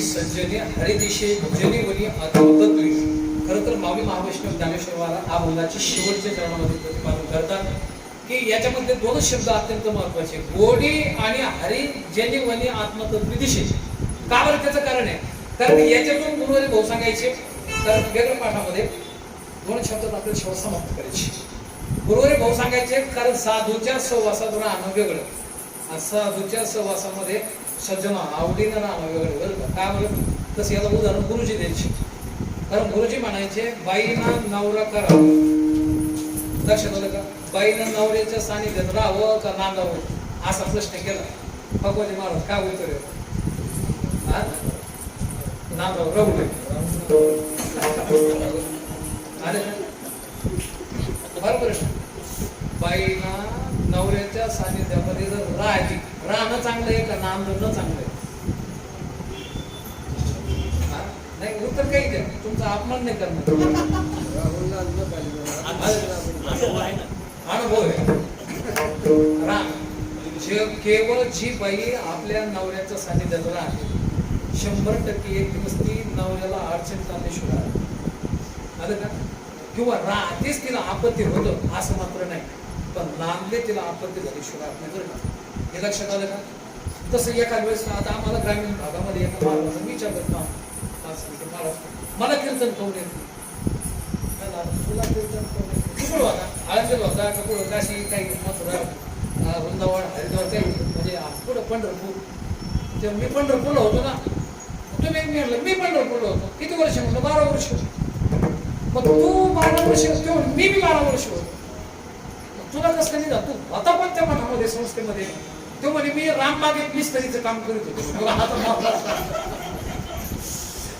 [SPEAKER 1] सज्जने हरिदिशे जनी वनी अद्भुतत्वी. खरं तर माऊली महावैष्णव ज्ञानेश्वर महाराज अभंगाचे शेवटच्या चरणामध्ये प्रतिपादन करतात की याच्यामध्ये दोन शब्द अत्यंत महत्वाचे, गोडी आणि हरी जनी वनी आत्मतत्वी दिशे. का बरं? त्याचं कारण आहे, कारण याच्यातून गुरुवारी भाऊ सांगायचे तर वेगळ्या पाठामध्ये दोन शब्दात आपल्याला शेवट समाप्त करायचे. गुरुवारी भाऊ सांगायचे कारण साधूच्या सहवासातून राहणं वेगळं, साधूच्या सहवासामध्ये सज्जन आवडीनं राहणं वेगळं. बरं का? काय बरं? तसं याला उदाहरण गुरुजी द्यायचे. कारण गुरुजी म्हणायचे बाईना नवरा करा. लक्षात आलं का? बाईनं नवऱ्याच्या सानिध्यात राहावं का नांदावं असा प्रश्न केला. भगवती महाराज काय उत्तर आहे? नांदावं राहू नये. बरोबर आहे. बाईना नवऱ्याच्या सानिध्यामध्ये जर राहणं चांगलं आहे का नांदणं चांगलं आहे? नाही, उत्तर काही द्या. तुमचा अपमान नाही करणार. अनुभव आहे. केवळ जी बाई आपल्या नवऱ्याच्या सानिध्यात राहते 100% एक दिवस ती नवऱ्याला अडचण करण्याशिवाय आलं का? किंवा राहतेच तिला आपत्ती होतं असं मात्र नाही, पण नांदले तिला आपत्ती झाल्याशिवाय नाही. बरं का? हे लक्षात आलं का? तसं एखाद वेळेस आता आम्हाला ग्रामीण भागामध्ये एका महाराजांना विचारतात ना, मला कीर्तन कोण येते, तुला कीर्तन कोण येते, कुठं होता, आळंदीला होता का कुठं, काशी काही मथुरा, वृंदावन, हरिद्वार, काही म्हणजे कुठं पंढरपूर. तेव्हा मी पंढरपूरला होतो ना. तुम्ही मी म्हणलं मी पंढरपूरला होतो. किती वर्ष म्हणलं? 12 वर्ष. मग तू 12 वर्ष तेव्हा मी बी 12 वर्ष होतो. तुला कसं नाही जा, तू आता पण त्या मठामध्ये संस्थेमध्ये. तो म्हणे मी रामबागेत मिस्त्रीचं काम करत होतो.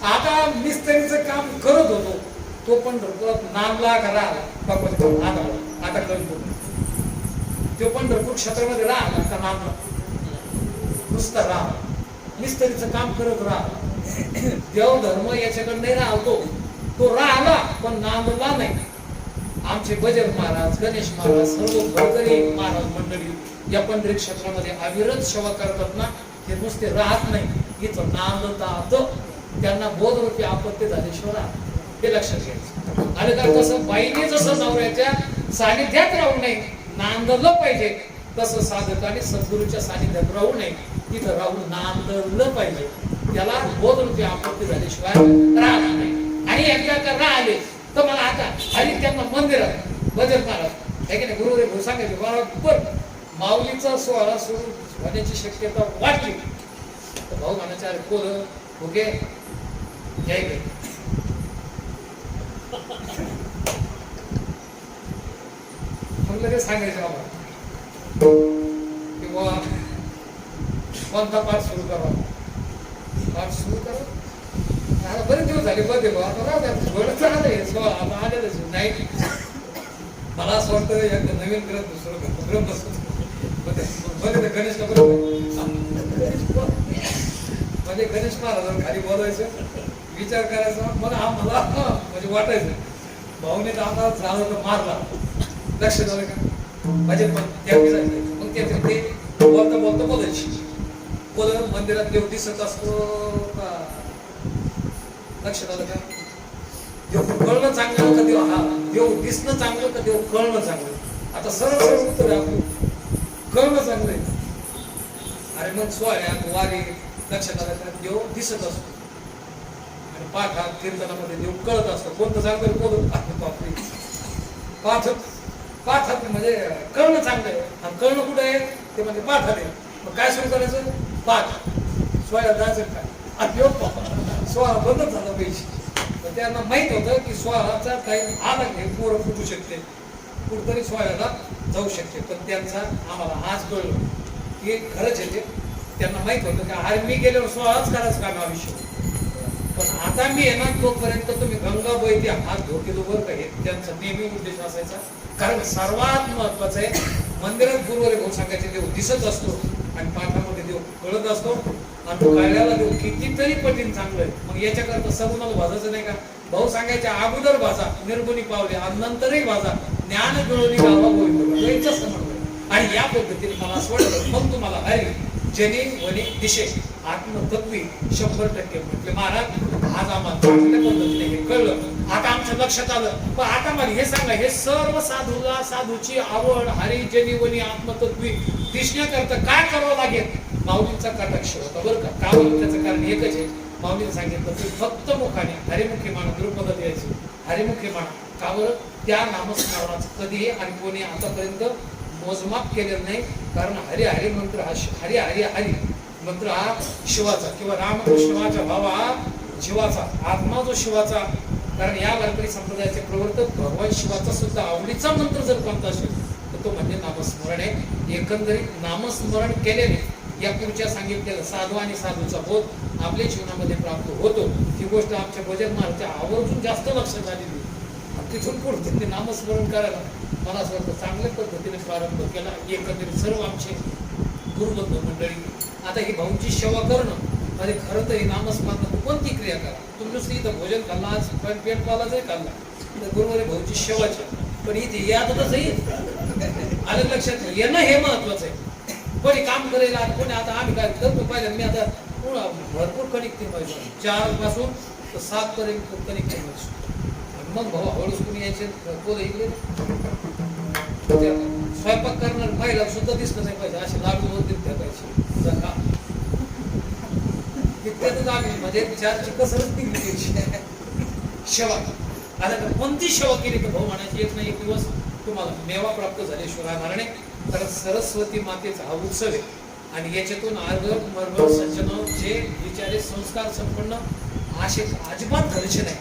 [SPEAKER 1] आता मिस्त्रीचं काम करत होतो. तो पंढरपुरात नामला करा आता करतो. तो पंढरपूर क्षेत्रामध्ये राहिला का नामला नुसता राहा, मिस्त्रीचं काम करत राहा. देव धर्म याच्याकडे नाही राहतो. तो राहिला पण नांदला नाही. आमचे बजर महाराज, गणेश महाराज, सर्व भरकरी महाराज मंडळी या पंढरी क्षेत्रामध्ये अविरत सेवा करतात ना. ते नुसते राहत नाही, इथं नांदतात. त्यांना बोधरूपी आपत्ती झाल्याशिवाय हे लक्षात घ्यायचं. आणि का तसं बाईने जसं नवऱ्याच्या सानिध्यात राहू नये, नांदलं पाहिजे, तसं साधकाने सद्गुरूच्या सानिध्यात राहू नये, तिथं राहून नांदलं पाहिजे. त्याला बोधरूपी आपत्ती झाल्याशिवाय राहत नाही. आणि एकदा का राहिले तर मला आता आणि त्यांना मंदिरात बजर महाराज आहे की नाही, गुरुदेव भाऊ सांगायचे बरोबर माऊलीचा सोहळा सुरू होण्याची शक्यता वाटली तर भाऊ म्हणायचे अरे पोरं ओके जय गे मग लगेच सांगायचं बाबा किंवा कोणता पाठ सुरू करा, पाठ सुरू करा. आता बरेच दिवस झाले बदे आता आलेलंच नाही. मला असं वाटतं एकदा नवीन ग्रंथ दुसरं गणेश म्हणजे गणेश महाराजांना खाली बोलायचं, विचार करायचा. मग मला म्हणजे वाटायचं भाऊने तर आता झालं तर मारला. लक्ष झालं का म्हणजे मग ते बोलता बोलता बोलायची. बोलत मंदिरात देव दिसत असतो का, लक्षात आलं का? देव कळणं चांगलं का देव हा देव दिसणं चांगलं का देव कळणं चांगलं? आता सरळ सरळ उत्तर आहे आपलं कळणं चांगलं आहे. अरे मग सोहळ्यात वारी लक्षात आलं का देव दिसत असतो आणि पाठात कीर्तनामध्ये देव कळत असतो. कोणतं चांगलं बोलत बापरे पाठात म्हणजे कळणं चांगलं आहे. आणि कळणं कुठं आहे ते म्हणजे पाठात आहे. मग काय सुरू करायचं? पाठ. सोहळ्यात जायचं काय सोहळा बंदच झाला पाहिजे. तर त्यांना माहित होतं की सोहळ्याचा टाइम आला की पोरं फुटू शकते, कुठतरी सोहळ्याला जाऊ शकते. पण त्यांचा आम्हाला आज कळलं की खरंच येते. त्यांना माहित होतं की अरे मी गेल्यावर सोहळाच करायचं काम आयुष्य. पण आता मी येणार तोपर्यंत तुम्ही गंगा बैद्य हात धोके वर का हे त्यांचा नेहमी उद्देश असायचा. कारण सर्वात महत्वाचं आहे मंदिरात गुरुवारी भाऊ सांगायचे देव दिसत असतो आणि पाठामध्ये देव कळत असतो. आणि कळल्याला देव कितीतरी पटीन चांगलं आहे. मग याच्याकरता सगुणाला भाजायचं नाही का? भाऊ सांगायच्या अगोदर भाजा निर्गुणी पावले आणि नंतरही भाजा ज्ञान जुळवणी गावा गोविंद समन्वय. आणि या पद्धतीने मला असं वाटतं मग तुम्हाला हरी जनी वनी दिशे आत्मतत्वी 100% म्हटले महाराज आज आम्हाला चांगल्या पद्धतीने हे कळलं. आता आमच्या लक्षात आलं. पण आता मला हे सांगा हे सर्व साधूला साधूची आवड हरी जनी वनी आत्मतत्वी दिसण्याकरता काय करावं लागेल? माऊलींचा कटाक्ष होता बरं का. का त्याचं कारण एकच आहे. माऊलीने सांगितलं की फक्त मुखाने हरिमुखी माना द्रुपदात यायची हरिमुखी माना. का बरं? त्या नामस्मरणाचं कधीही आणि कोणी आतापर्यंत मोजमाप केलेलं नाही. कारण हरी हरी मंत्र हा हरी हरी हरी मंत्र हा शिवाचा किंवा रामकृष्णाच्या भावा जीवाचा आत्मा जो शिवाचा. कारण या वारकरी संप्रदायाचे प्रवर्तक भगवान शिवाचा सुद्धा आवडीचा मंत्र जर कोणता असेल तर तो म्हणजे नामस्मरण आहे. एकंदरीत नामस्मरण केल्याने या पुढच्या सांगितलेलं साधू आणि साधूचा बोध आपल्या जीवनामध्ये प्राप्त होतो. ही गोष्ट आमच्या भजन महाराजच्या आवर्जून जास्त लक्षात आलेली. तिथून पुढे ते नामस्मरण करायला मला असं वाटतं चांगल्या पद्धतीने प्रारंभ केला. एकंदरीत सर्व आमचे गुरुबंधू मंडळी आता ही भाऊंची सेवा करणं म्हणजे खरं तर हे नामस्मरणात कोणती क्रिया करा. तुम्ही नुसतं इथं भोजन खाल्ला आज पेट पाला जरी खाल्ला तर गुरुवारी भाऊची सेवाची. पण इथे यातच येईल आलं लक्षात येणं हे महत्वाचं आहे. कोणी काम करेल कोणी आता आम्ही काय करतो पाहिजे. मी आता भरपूर कणिक पाहिजे 4 पासून 7 पर्यंत कणिक पाहिजे. मग भाऊ हळूच कोणी यायचे पोरं इकडे स्वयंपाक करणार महिला सुद्धा दिसलं नाही पाहिजे. असे लाडू वगैरे ठेवायचे. तितक्यातच आम्ही म्हणजे चारची कसरच निघली त्याची. सेवा आता कोणती सेवा केली तर भाऊ म्हणायची एक ना एक दिवस तुम्हाला मेवा प्राप्त झाल्याशिवाय राहणार नाही. कारण सरस्वती मातेचा हा उत्सव आहे आणि याच्यातून अर्घ मर्भ सज्जन जे बिचारे संस्कार संपन्न असे अजिबात घरचे नाही.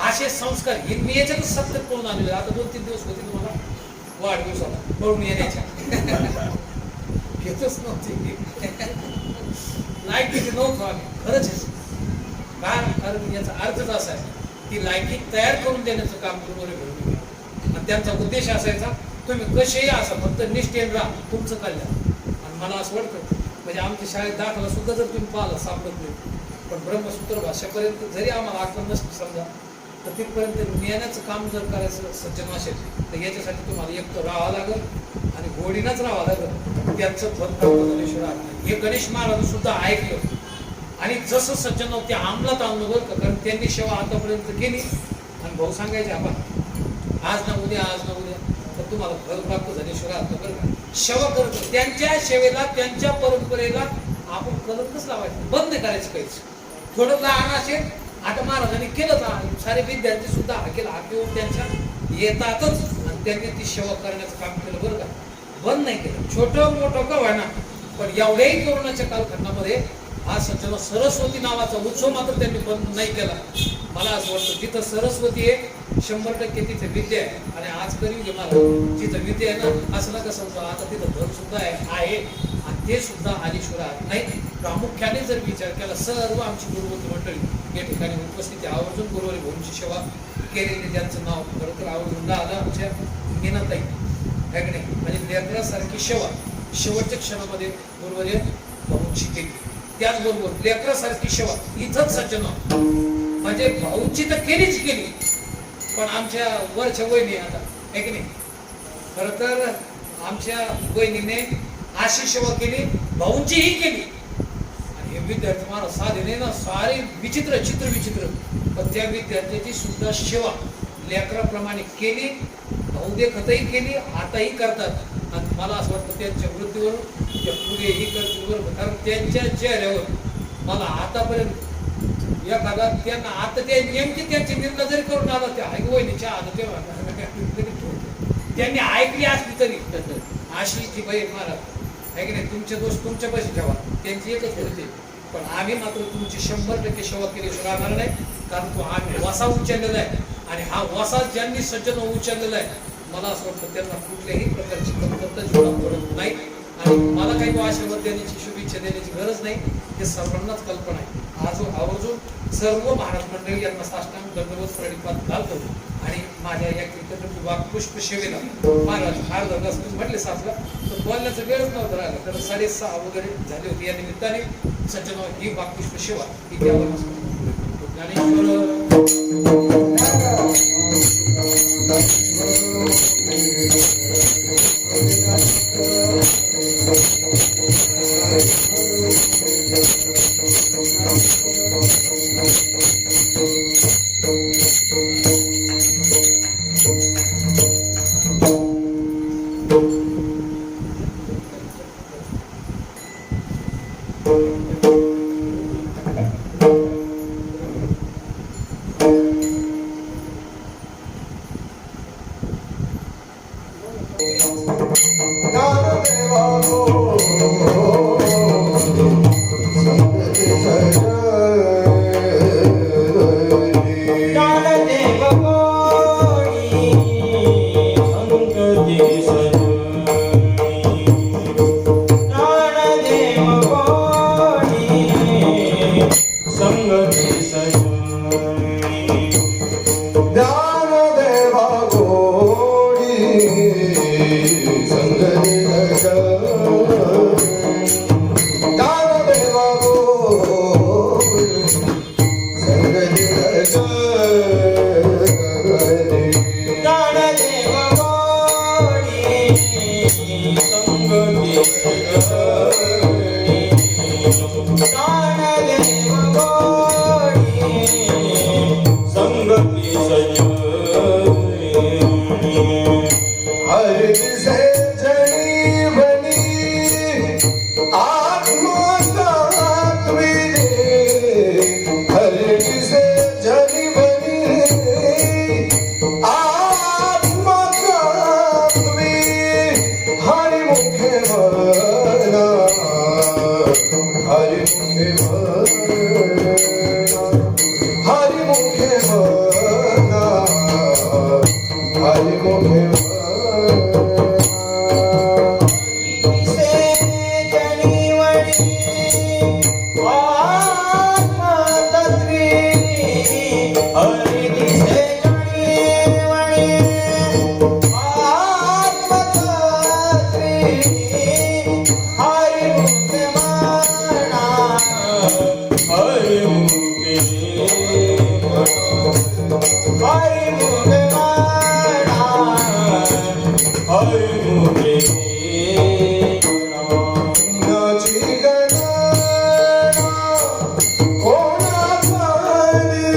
[SPEAKER 1] असे संस्कार हे मी याच्यातच सत्य पळून आलेले. आता 2-3 दिवस होते तुम्हाला वाढदिवसाला पळून येण्याच्या घेतच नव्हते लायकीचे नव्हतो आम्ही खरंच आहे. कारण याचा अर्थच असा आहे की लायकी तयार करून देण्याचं काम गुरुवारी घडून आणि त्यांचा उद्देश असायचा तुम्ही कसेही असा फक्त निष्ठेन राहा तुमचं कल्याण. आणि मला असं वाटतं म्हणजे आमच्या शाळेत दाखला सुद्धा जर तुम्ही पाहिलं सापडत नाही पण ब्रह्मसूत्र भाषेपर्यंत जरी आम्हाला आकलन नसतं समजा तर तिथपर्यंत नेण्याचं काम जर करायचं सज्जन असेल तर याच्यासाठी तुम्हाला एक तर राहावं लागेल आणि गोडीनंच राहावं लागेल. त्यांचं फल प्राप्त झाल्याशिवाय हे गणेश महाराज सुद्धा ऐकलं आणि जसं सज्जन ते अंमलात आणलं बरं का. कारण त्यांनी सेवा आतापर्यंत केली आणि भाऊ सांगायचे आपण आज ना उद्या तर तुम्हाला फल प्राप्त झाल्याशिवाय आता बरं का. सेवा करतो त्यांच्या सेवेला त्यांच्या परंपरेला आपण कलंकच लावायचं बंद नाही करायचं काहीच. थोडं लहान असेल आता महाराजांनी केलं तर सारे विद्यार्थी सुद्धा हा केला हातीवर त्यांच्या येतातच आणि त्यांनी ती सेवा करण्याचं काम केलं बरं का. बंद नाही केलं छोटं मोठं का व्हायना पण एवढ्याही कोरोनाच्या कालखंडामध्ये आज सज्जन सरस्वती नावाचा उत्सव मात्र त्यांनी बंद नाही केला. मला असं वाटतं जिथं सरस्वती आहे 100% तिथे विद्या आहे. आणि आज करील घे मला जिथं विद्या आहे ना असं नका समजा आता तिथं धन सुद्धा आहे आणि ते सुद्धा आलीश्वर नाही. प्रामुख्याने जर विचार केला सर्व आमची गुरुवंत मंडळी या ठिकाणी उपस्थिती आवर्जून गुरुवारी भाऊंची सेवा केलेली त्यांचं नाव खरं तर आवर्जून आलं आमच्या मीनाताई आहे की नाही. म्हणजे लेकरासारखी सेवा शेवटच्या क्षणामध्ये गुरुवारी भाऊंची केली. त्याचबरोबर लेकरासारखी सेवा इथंच सज्जन म्हणजे भाऊंची तर केलीच केली पण आमच्या वरच्या वहिनी आता आहे की नाही. खरं तर आमच्या वहिनीने अशी सेवा केली भाऊंचीही केली आणि हे विद्यार्थी मला साधे नाही ना सारे विचित्र चित्रविचित्र पण त्या विद्यार्थ्याची सुद्धा सेवा लेकराप्रमाणे केली. भाऊ देखतही केली आताही करतात आणि मला असं वाटतं त्यांच्या वृत्तीवर त्या पुढेही करतील बरोबर. कारण त्यांच्या चेहऱ्यावर मला आतापर्यंत एखादा त्यांना आता ते नेमकी त्यांची निर्णय जरी करून आला त्या वहिनीच्या आधी तेव्हा त्यांनी ऐकली असली तरी अशी जी बाई महाराज आहे की नाही तुमचे दोष तुमच्या पैसे ठेवा त्यांची एकच होते पण आम्ही मात्र तुमची 100% सेवा केल्याशिवाय राहणार नाही. कारण तो आम्ही वसा उचललेला आहे आणि हा वसा ज्यांनी सज्जन उचललेला आहे मला असं वाटतं त्यांना कुठल्याही प्रकारची कमतरता जीवनात पडत नाही. आणि मला काही आशीर्वाद देण्याची शुभेच्छा देण्याची गरज नाही हे सर्वांनाच कल्पना आहे. आवर्जून सर्व महाराज मंडळी यांना साष्टांग दंडवत प्रणिपात घालतो आणि माझ्या या कृतज्ञ वाक्पुष्प सेवेला महाराज अर्धा म्हटले सासला तर बोलण्याचा वेळच नव्हता राहिला तर 6:30 वगैरे झाले होते. या निमित्ताने सज्जन ही वाक्पुष्प सेवा ही द्यावं
[SPEAKER 3] हरि मुखे हरि मुखे हरि मुखे
[SPEAKER 2] पुण्याची गणना कोणा करी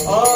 [SPEAKER 3] हरि